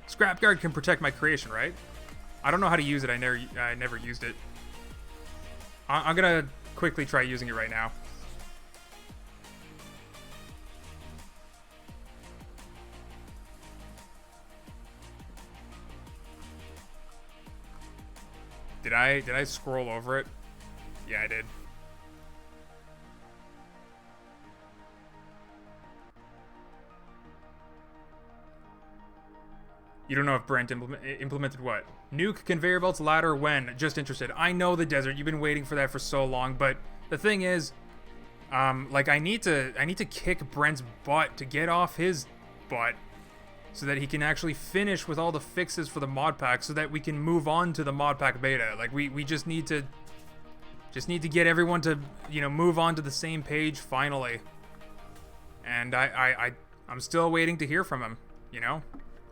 can protect my creation, right? I don't know how to use it. I never used it. I'm going to quickly try using it right now. Did I scroll over it? Yeah, I did. You don't know if Brent implemented what? Nuke, conveyor belts, ladder, when? Just interested. I know the desert. You've been waiting for that for so long, but the thing is, like, I need to kick Brent's butt to get off his butt, so that he can actually finish with all the fixes for the mod pack, so that we can move on to the mod pack beta. Like, we just need to get everyone to, you know, move on to the same page finally. And I'm still waiting to hear from him, you know?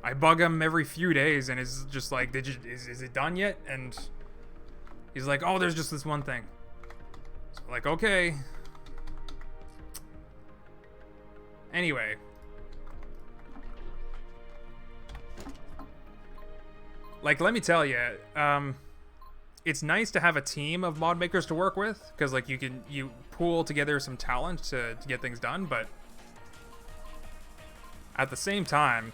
I bug him every few days and it's just like, is it done yet? And he's like, oh, there's just this one thing. So, like, okay. Anyway. Like, let me tell you, it's nice to have a team of mod makers to work with, because, like, you pool together some talent to get things done, but at the same time,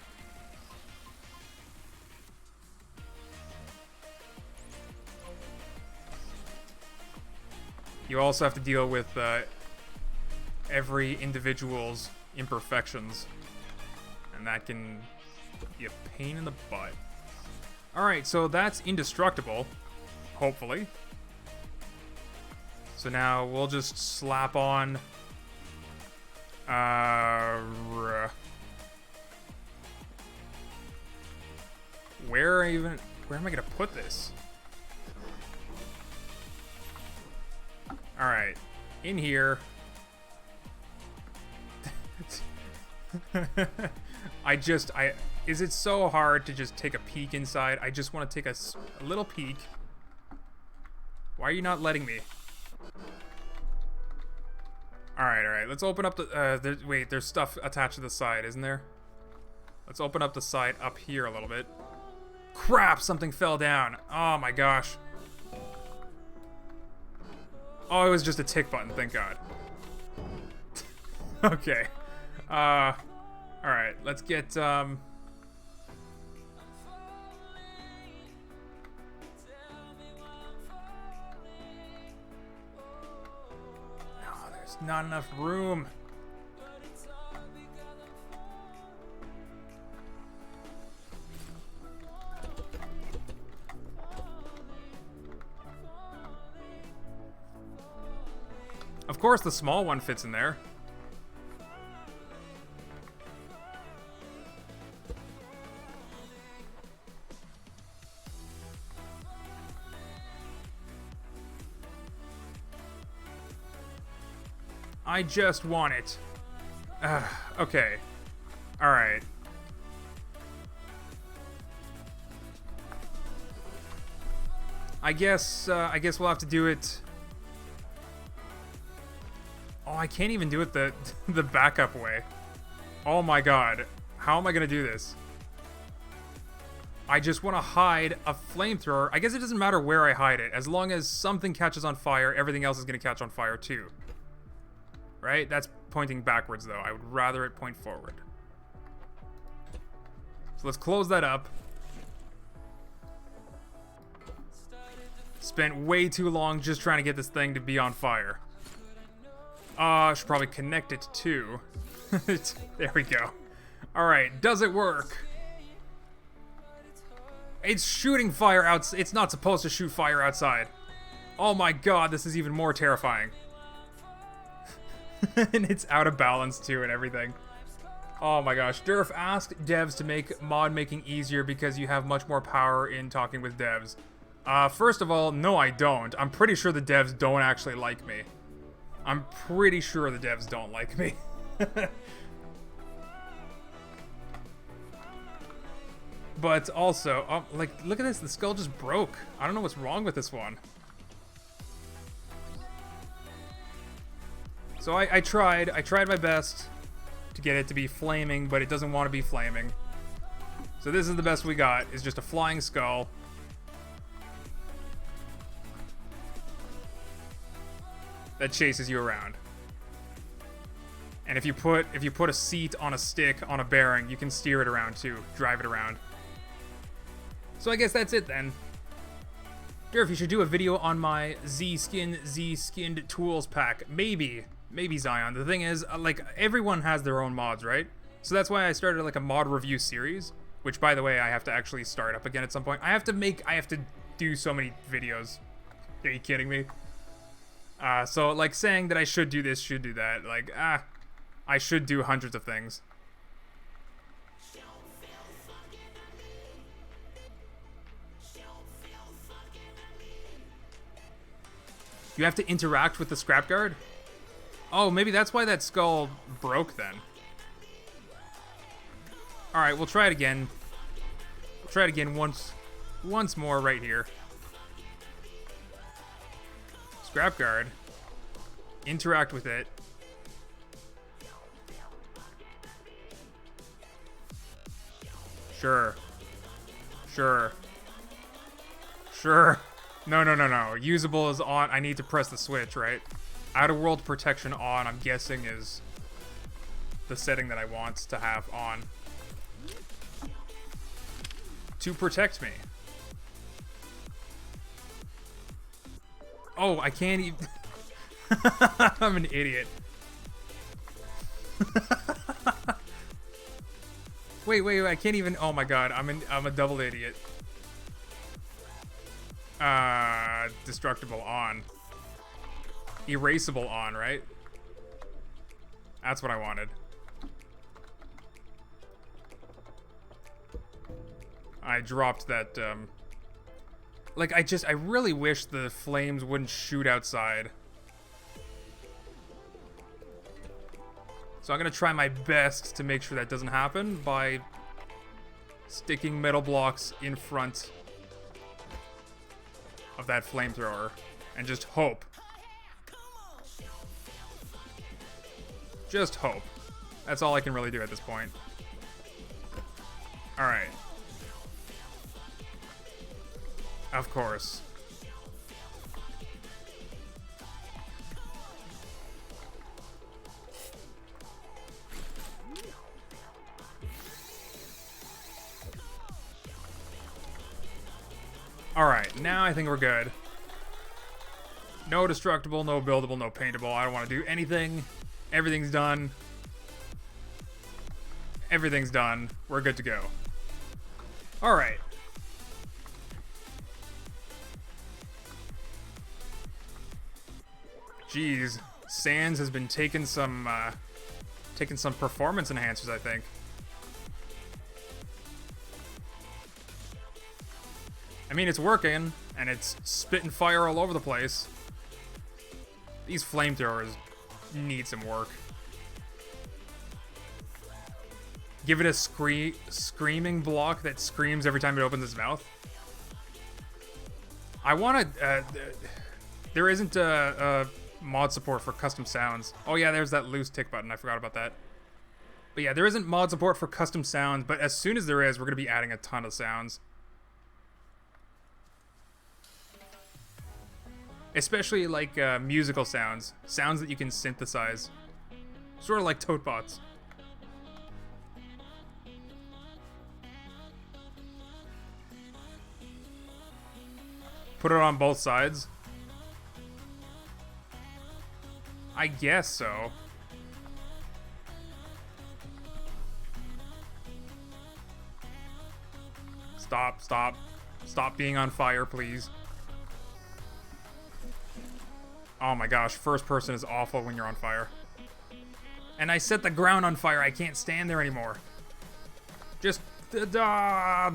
you also have to deal with every individual's imperfections, and that can be a pain in the butt. Alright, so that's indestructible, hopefully. So now we'll just slap on... Where am I gonna put this? Alright, in here. Is it so hard to just take a peek inside? I just want to take a little peek. Why are you not letting me? Alright. Let's open up the... wait, there's stuff attached to the side, isn't there? Let's open up the side up here a little bit. Crap! Something fell down. Oh my gosh. Oh, it was just a tick button, thank God. Okay. Alright, let's get, No, there's not enough room. Of course, the small one fits in there. I just want it. Okay. Alright. I guess we'll have to do it... Oh, I can't even do it the backup way. Oh my god. How am I gonna do this? I just want to hide a flamethrower. I guess it doesn't matter where I hide it. As long as something catches on fire, everything else is gonna catch on fire too. Right? That's pointing backwards though. I would rather it point forward. So let's close that up. Spent way too long just trying to get this thing to be on fire. I should probably connect it too. There we go. Alright, does it work? It's shooting fire outside. It's not supposed to shoot fire outside. Oh my god, this is even more terrifying. And it's out of balance too and everything. Oh my gosh. Durf asked devs to make mod making easier because you have much more power in talking with devs. First of all, no I don't. I'm pretty sure the devs don't actually like me. I'm pretty sure the devs don't like me. But also, like, look at this. The skull just broke. I don't know what's wrong with this one. So I tried my best to get it to be flaming, but it doesn't want to be flaming. So this is the best we got, is just a flying skull. That chases you around. And if you put a seat on a stick on a bearing, you can steer it around too, drive it around. So I guess that's it then. Durf, you should do a video on my Z-skinned tools pack. Maybe Zion. The thing is, like, everyone has their own mods, right? So that's why I started like a mod review series, which by the way I have to actually start up again at some point. I have to do so many videos. Are you kidding me? So, like, saying that I should do this, should do that, like, I should do hundreds of things. You have to interact with the scrap guard? Oh, maybe that's why that skull broke then. Alright, we'll try it again. We'll try it again once more right here. Scrap guard. Interact with it. Sure. No. Usable is on. I need to press the switch, right? Outer world protection on, I'm guessing, is the setting that I want to have on. To protect me. Oh, I can't even... I'm an idiot. wait, I can't even... Oh my god, I'm a double idiot. Destructible on. Erasable on, right? That's what I wanted. I dropped that, like, I really wish the flames wouldn't shoot outside. So I'm gonna try my best to make sure that doesn't happen by sticking metal blocks in front of that flamethrower and just hope. Just hope. That's all I can really do at this point. Alright. Of course. Alright, now I think we're good. No destructible, no buildable, no paintable. I don't want to do anything. Everything's done. Everything's done. We're good to go. Alright. Jeez. Sans has been taking some performance enhancers, I think. I mean, it's working, and it's spitting fire all over the place. These flamethrowers need some work. Give it a screaming block that screams every time it opens its mouth. I want to... there isn't a mod support for custom sounds. Oh yeah, there's that loose tick button. I forgot about that. But yeah, there isn't mod support for custom sounds, but as soon as there is, we're going to be adding a ton of sounds. Especially like musical sounds. Sounds that you can synthesize. Sort of like Toadbots. Put it on both sides? I guess so. Stop, stop. Stop being on fire, please. Oh my gosh, first person is awful when you're on fire. And I set the ground on fire. I can't stand there anymore. Just... I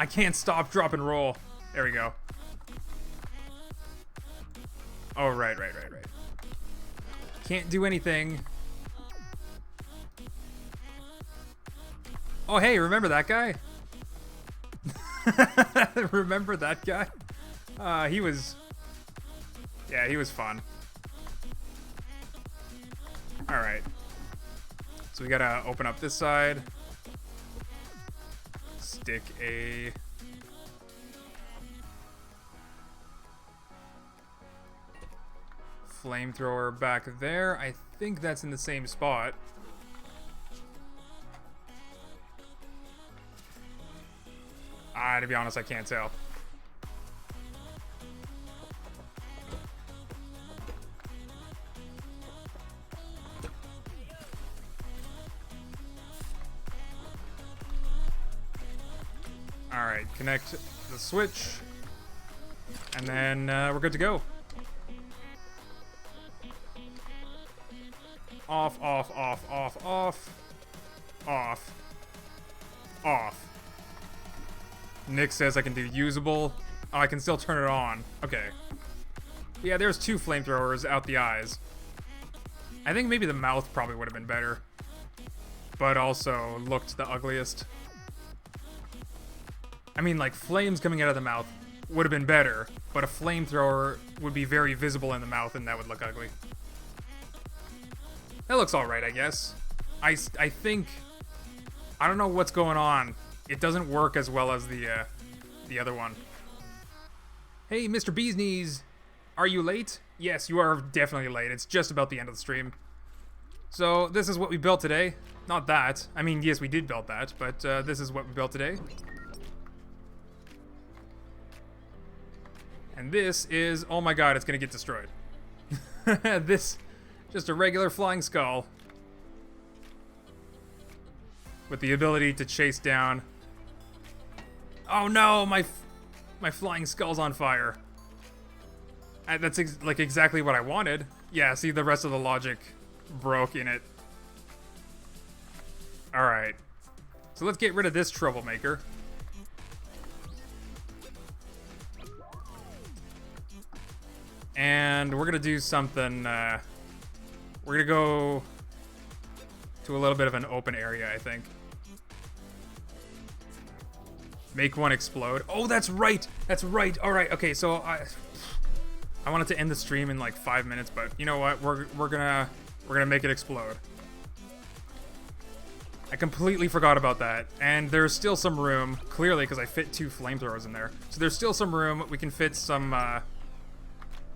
can't stop, drop, and roll. There we go. Oh, right. Can't do anything. Oh, hey, remember that guy? Remember that guy? He was... Yeah, he was fun. Alright. So we gotta open up this side. Stick a... flamethrower back there. I think that's in the same spot. To be honest, I can't tell. Alright, connect the switch. And then we're good to go. Off, off, off, off, off. Off. Off. Nick says I can do usable. Oh, I can still turn it on. Okay. Yeah, there's two flamethrowers out the eyes. I think maybe the mouth probably would have been better. But also looked the ugliest. I mean, like, flames coming out of the mouth would have been better, but a flamethrower would be very visible in the mouth and that would look ugly. That looks alright, I guess. I think... I don't know what's going on. It doesn't work as well as the other one. Hey, Mr. Bee's Knees! Are you late? Yes, you are definitely late. It's just about the end of the stream. So, this is what we built today. Not that. I mean, yes, we did build that, but this is what we built today. And this is... Oh my god, it's gonna get destroyed. This... Just a regular flying skull. With the ability to chase down... Oh no, my flying skull's on fire. That's like exactly what I wanted. Yeah, see, the rest of the logic broke in it. Alright. So let's get rid of this troublemaker. And we're gonna do something, we're gonna go to a little bit of an open area, I think. Make one explode. Oh, that's right. That's right. All right. Okay, so I wanted to end the stream in like 5 minutes, but you know what? We're gonna make it explode. I completely forgot about that, and there's still some room, clearly, because I fit 2 flamethrowers in there. So there's still some room. We can fit some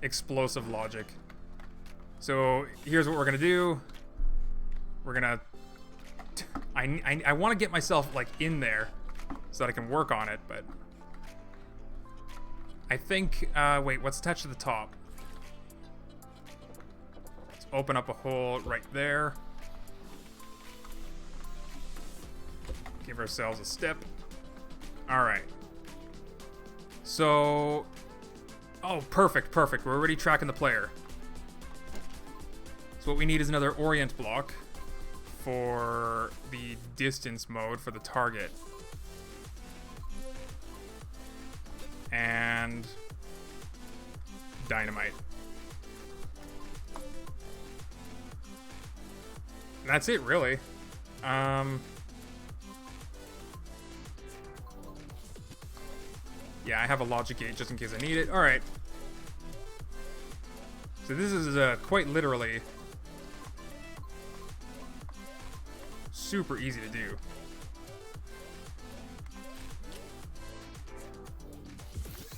explosive logic. So here's what we're gonna do. We're gonna... I want to get myself, like, in there so that I can work on it, but... I think... wait, what's attached to the top? Let's open up a hole right there. Give ourselves a step. Alright. So... Oh, perfect, perfect. We're already tracking the player. So what we need is another orient block for the distance mode for the target. And... dynamite. And that's it, really. Yeah, I have a logic gate just in case I need it. Alright. So this is quite literally super easy to do.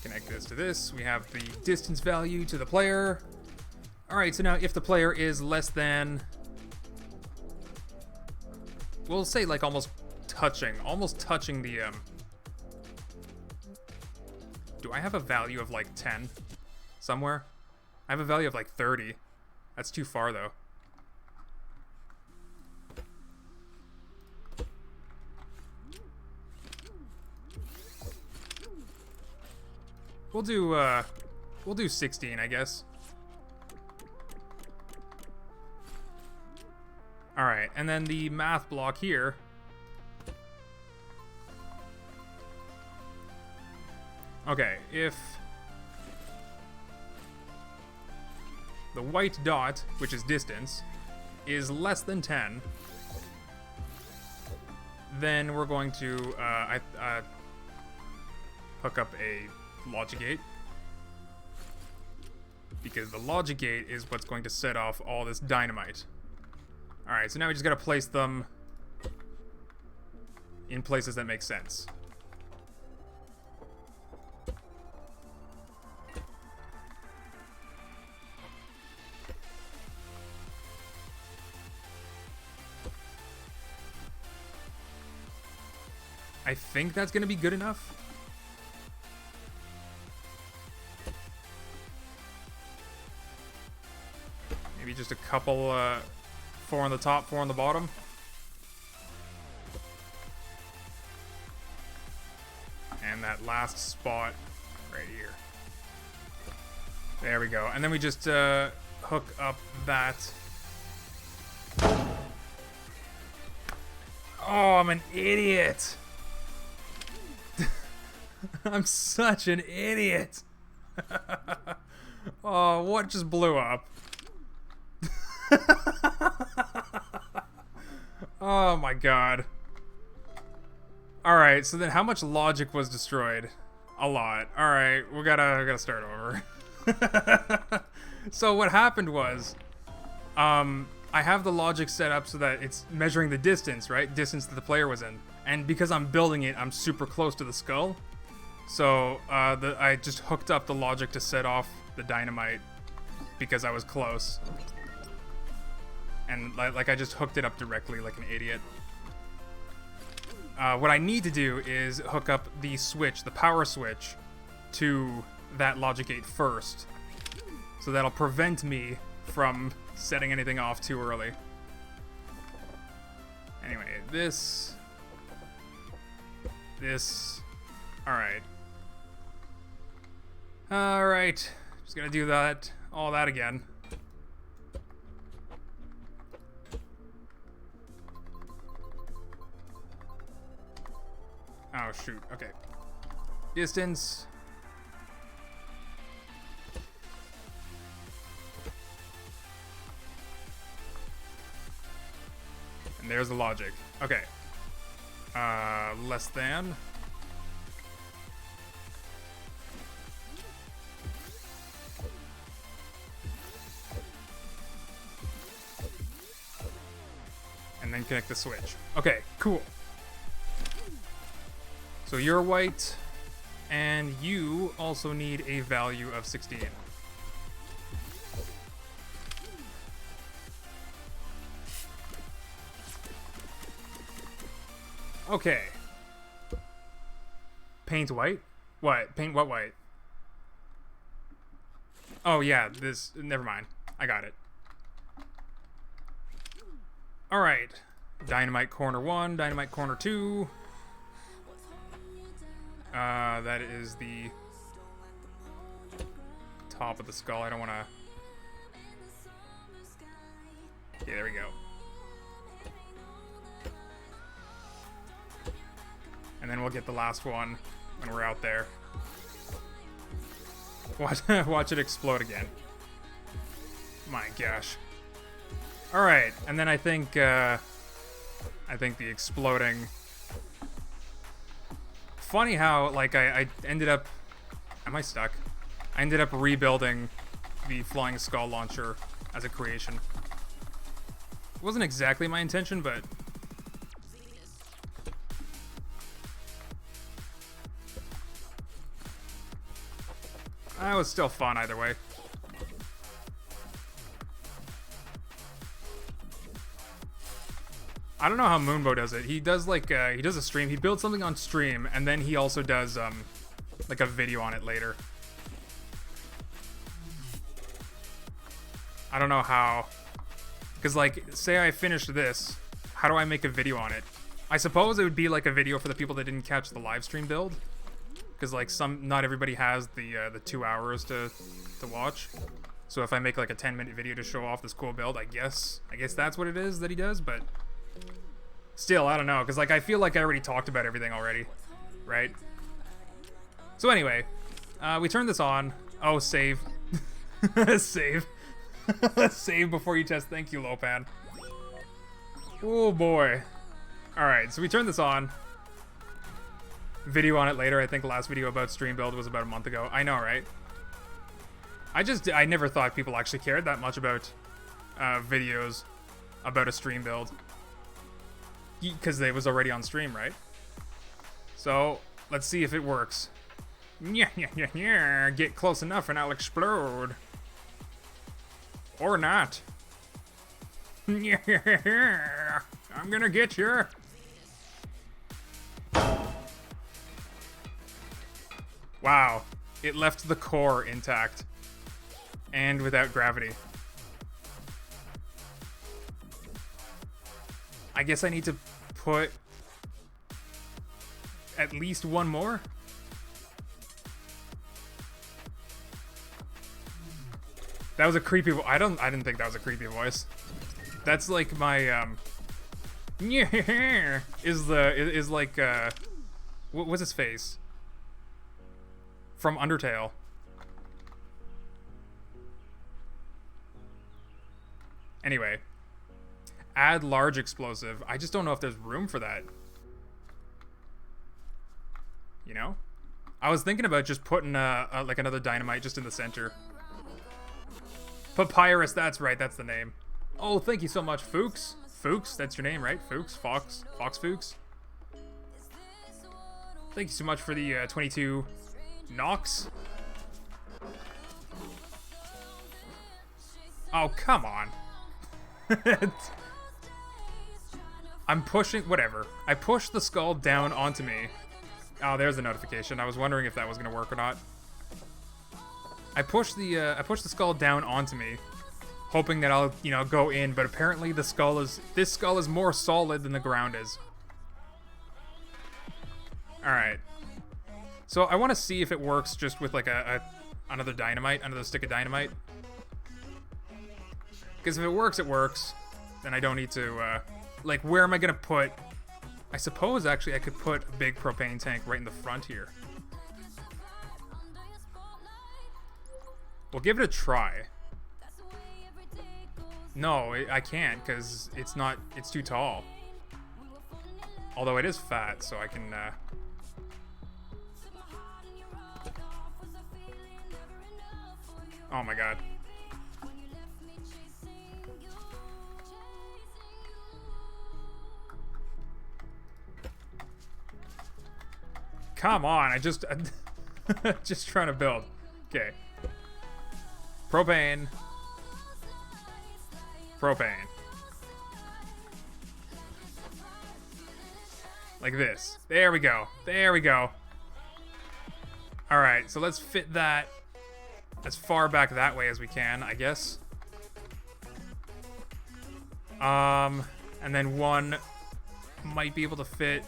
Connect this to this. We have the distance value to the player. Alright, so now if the player is less than... we'll say like almost touching the... Do I have a value of like 10 somewhere? I have a value of like 30. That's too far though. We'll do 16, I guess. All right, and then the math block here. Okay, if the white dot, which is distance, is less than 10, then we're going to hook up a logic gate, because the logic gate is what's going to set off all this dynamite. Alright, so now we just gotta place them in places that make sense. I think that's gonna be good enough. Maybe just a couple, 4 on the top, 4 on the bottom. And that last spot right here. There we go. And then we just hook up that. Oh, I'm an idiot. I'm such an idiot. Oh, what just blew up? Oh my god. Alright, so then how much logic was destroyed? A lot. Alright, we gotta start over. So what happened was, I have the logic set up so that it's measuring the distance, right? Distance that the player was in. And because I'm building it, I'm super close to the skull. So I just hooked up the logic to set off the dynamite because I was close. And like I just hooked it up directly like an idiot. What I need to do is hook up the switch, the power switch, to that logic gate first. So that'll prevent me from setting anything off too early. Anyway, this... Alright. Alright. Just gonna do that, all that again. Oh, shoot. Okay. Distance. And there's the logic. Okay. Less than. and then connect the switch. Okay, cool. So you're white, and you also need a value of 16. Okay. Paint white? What? Paint what white? Oh yeah, this... Never mind. I got it. Alright. Dynamite corner 1, dynamite corner 2. That is the top of the skull. I don't want to... Yeah, there we go. And then we'll get the last one when we're out there. Watch it explode again. My gosh. Alright, and then I think the exploding... Funny how, like, I ended up... Am I stuck? I ended up rebuilding the Flying Skull launcher as a creation. It wasn't exactly my intention, but... It was still fun either way. I don't know how Moonbo does it. He does like he does a stream. He builds something on stream, and then he also does like a video on it later. I don't know how, because like say I finished this, how do I make a video on it? I suppose it would be like a video for the people that didn't catch the live stream build, because like not everybody has the 2 hours to watch. So if I make like a 10-minute video to show off this cool build, I guess that's what it is that he does, but. Still, I don't know, because like I feel like I already talked about everything already, right? So anyway, we turn this on. Oh, save. Save. Save before you test. Thank you, Lopan. Oh boy. Alright, so we turn this on. Video on it later. I think the last video about stream build was about a month ago. I know, right? I never thought people actually cared that much about videos about a stream build. Because they was already on stream, right? So, let's see if it works. Yeah. Get close enough and I'll explode. Or not. Yeah. I'm gonna get you. Wow. It left the core intact. And without gravity. I guess I need to put at least one more. That was a creepy I didn't think that was a creepy voice. That's like my yeah is like what was his face? From Undertale. Anyway. Add large explosive. I just don't know if there's room for that. You know? I was thinking about just putting like another dynamite just in the center. Papyrus, that's right, that's the name. Oh, thank you so much, Fuchs. Fuchs, that's your name, right? Fuchs? Fox Fuchs. Thank you so much for the 22 Nox. Oh, come on. I'm pushing, whatever. I pushed the skull down onto me. Oh, there's the notification. I was wondering if that was gonna work or not. I pushed the skull down onto me, hoping that I'll, you know, go in, but apparently this skull is more solid than the ground is. Alright. So I want to see if it works just with like another stick of dynamite. Because if it works, it works. Then I don't need to, like, where am I going to put... I suppose, actually, I could put a big propane tank right in the front here. We'll give it a try. No, I can't, because it's too tall. Although it is fat, so I can, Oh my god. come on, I just... just trying to build. Okay. Propane. Propane. Like this. There we go. There we go. Alright, so let's fit that as far back that way as we can, I guess. And then one might be able to fit...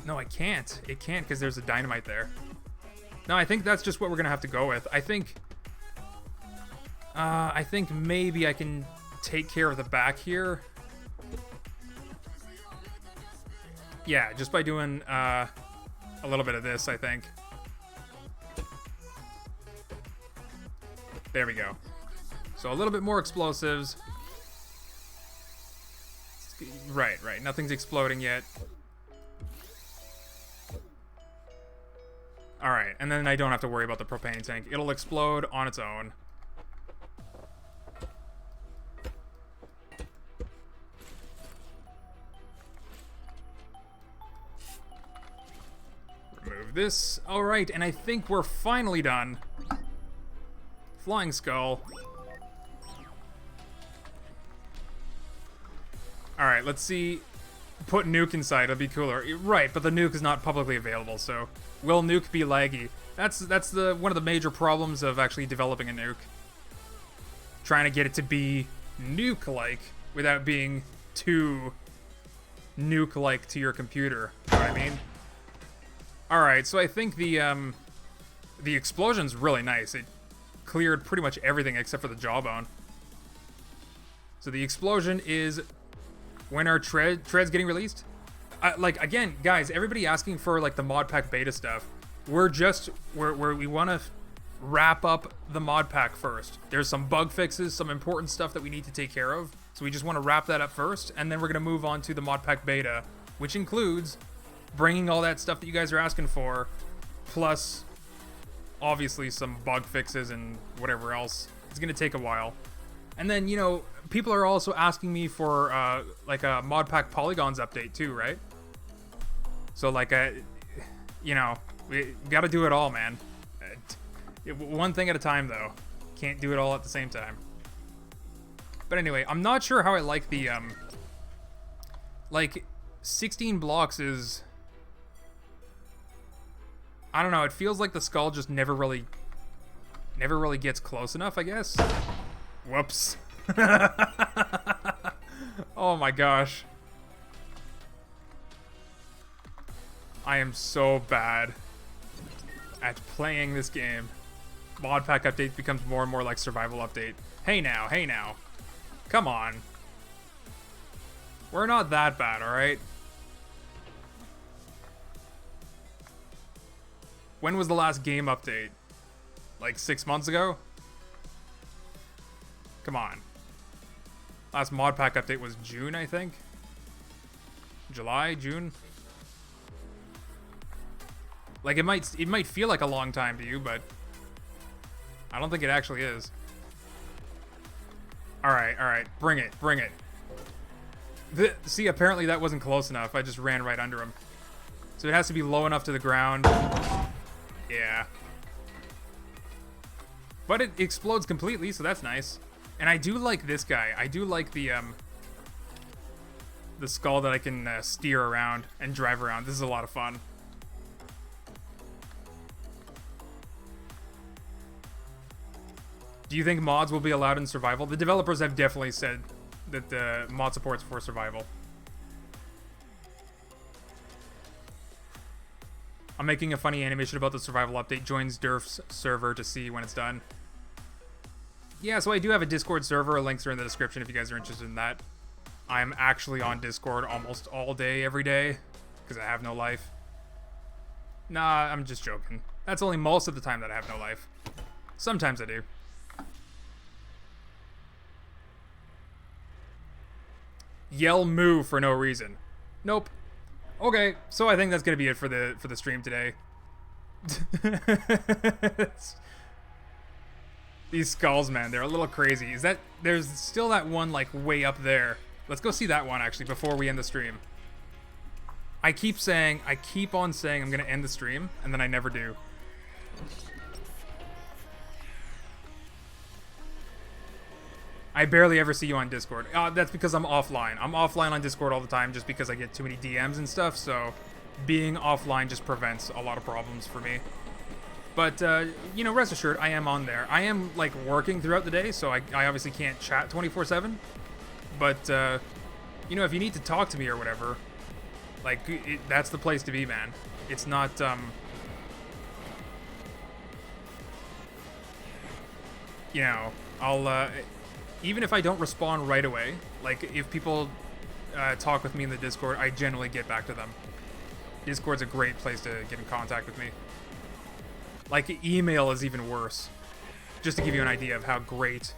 No, I can't. It can't because there's a dynamite there. No, I think that's just what we're gonna have to go with. I think maybe I can take care of the back here. Yeah, just by doing a little bit of this, I think. There we go. So a little bit more explosives. Right, right. Nothing's exploding yet. Alright, and then I don't have to worry about the propane tank. It'll explode on its own. Remove this. Alright, and I think we're finally done. Flying skull. Alright, let's see. Put nuke inside, it'll be cooler. Right, but the nuke is not publicly available, so will nuke be laggy? That's the one of the major problems of actually developing a nuke. Trying to get it to be nuke-like without being too nuke-like to your computer. You know what I mean? Alright, so I think the explosion's really nice. It cleared pretty much everything except for the jawbone. So the explosion is when our tread's getting released. Like, again, guys, everybody asking for like the mod pack beta stuff. We want to wrap up the mod pack first. There's some bug fixes, some important stuff that we need to take care of. So we just want to wrap that up first, and then we're gonna move on to the mod pack beta, which includes bringing all that stuff that you guys are asking for, plus obviously some bug fixes and whatever else. It's gonna take a while. And then, you know, people are also asking me for like a mod pack polygons update too, right? So like, you know, we gotta do it all, man. One thing at a time though. Can't do it all at the same time. But anyway, I'm not sure how I like the like 16 blocks is, I don't know, it feels like the skull just never really gets close enough, I guess. Whoops. Oh my gosh. I am so bad at playing this game. Mod pack update becomes more and more like survival update. Hey now, hey now. Come on. We're not that bad, alright? When was the last game update? Like 6 months ago? Come on. Last mod pack update was June, I think. July, June. Like it might feel like a long time to you, but I don't think it actually is. All right, bring it, bring it. See, apparently that wasn't close enough. I just ran right under him. So it has to be low enough to the ground. Yeah. But it explodes completely, so that's nice. And I do like this guy. I do like the skull that I can steer around and drive around. This is a lot of fun. Do you think mods will be allowed in survival? The developers have definitely said that the mod support's for survival. I'm making a funny animation about the survival update. Joins Durf's server to see when it's done. Yeah, so I do have a Discord server. Links are in the description if you guys are interested in that. I'm actually on Discord almost all day, every day, because I have no life. Nah, I'm just joking. That's only most of the time that I have no life. Sometimes I do. Yell moo for no reason. Nope. Okay, so I think that's gonna be it for the stream today. These skulls, man, they're a little crazy. Is that there's still that one like way up there? Let's go see that one actually before we end the stream. I keep on saying I'm gonna end the stream, and then I never do. I barely ever see you on Discord. That's because I'm offline. I'm offline on Discord all the time just because I get too many DMs and stuff, so being offline just prevents a lot of problems for me. But, you know, rest assured, I am on there. I am, like, working throughout the day, so I obviously can't chat 24/7. But, you know, if you need to talk to me or whatever, like, that's the place to be, man. It's not, you know, I'll, even if I don't respond right away, like, if people talk with me in the Discord, I generally get back to them. Discord's a great place to get in contact with me. Like, email is even worse. Just to give you an idea of how great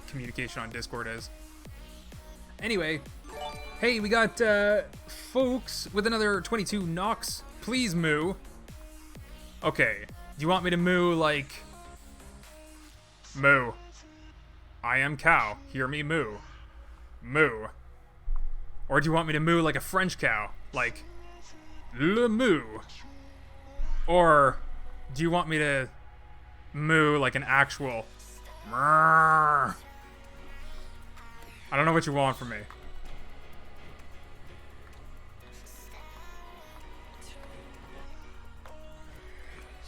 communication on Discord is. Anyway, hey, we got folks with another 22 knocks. Please moo. Okay, do you want me to moo like... Moo. I am cow. Hear me moo. Moo. Or do you want me to moo like a French cow? Like, le moo. Or do you want me to moo like an actual... I don't know what you want from me.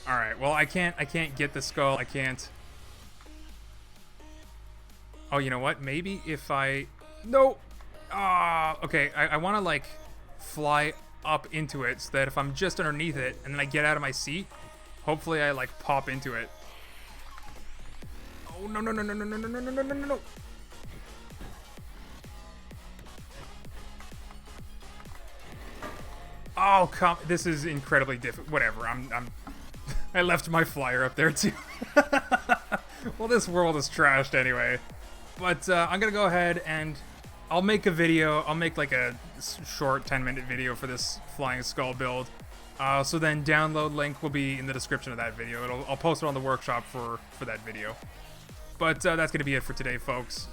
Alright, well, I can't get the skull. I can't... Oh, you know what? Maybe if I... No! Okay, I want to, like, fly up into it so that if I'm just underneath it and then I get out of my seat, hopefully I, like, pop into it. Oh, no, no, no, no, no, no, no, no, no, no, no, no. Oh, come... This is incredibly difficult. Whatever, I left my flyer up there, too. Well, this world is trashed anyway. But I'm gonna go ahead and I'll make a video. I'll make like a short 10-minute video for this flying skull build. So then download link will be in the description of that video. I'll post it on the workshop for that video. But that's gonna be it for today, folks.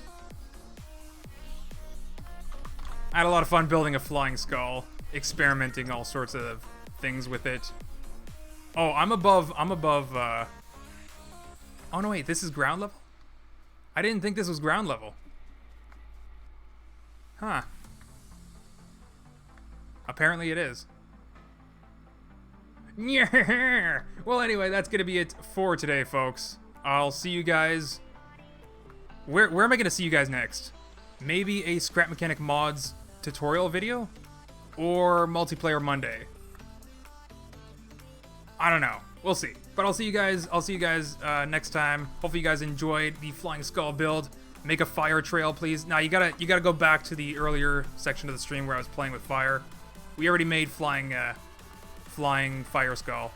I had a lot of fun building a flying skull, experimenting all sorts of things with it. Oh, I'm above, oh no wait, this is ground level? I didn't think this was ground level. Huh. Apparently it is. Yeah. Well, anyway, that's gonna be it for today, folks. I'll see you guys... Where am I gonna see you guys next? Maybe a Scrap Mechanic mods tutorial video? Or multiplayer Monday? I don't know. We'll see. But I'll see you guys next time. Hopefully you guys enjoyed the flying skull build. Make a fire trail, please. Now you gotta go back to the earlier section of the stream where I was playing with fire. We already made flying fire skull.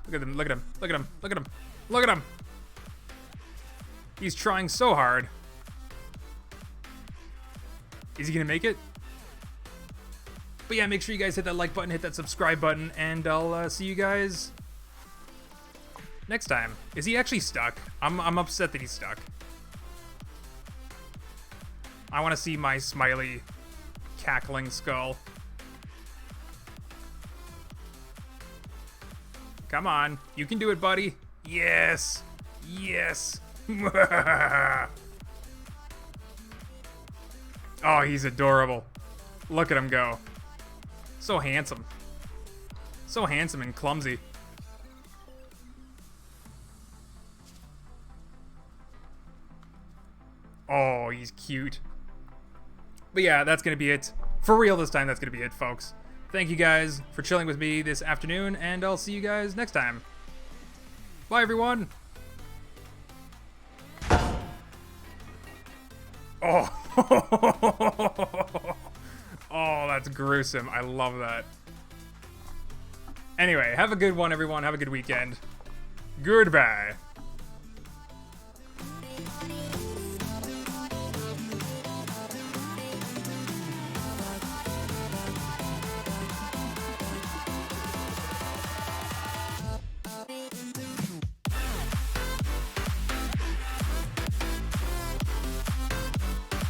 Look at him, look at him, look at him, look at him, look at him! He's trying so hard. Is he gonna make it? But yeah, make sure you guys hit that like button, hit that subscribe button, and I'll see you guys next time. Is he actually stuck? I'm upset that he's stuck. I want to see my smiley, cackling skull. Come on. You can do it, buddy. Yes. Yes. Oh, he's adorable. Look at him go. So handsome. So handsome and clumsy. Oh, he's cute. But yeah, that's going to be it. For real this time, that's going to be it, folks. Thank you guys for chilling with me this afternoon, and I'll see you guys next time. Bye, everyone. Oh. Oh, that's gruesome. I love that. Anyway, have a good one, everyone. Have a good weekend. Goodbye.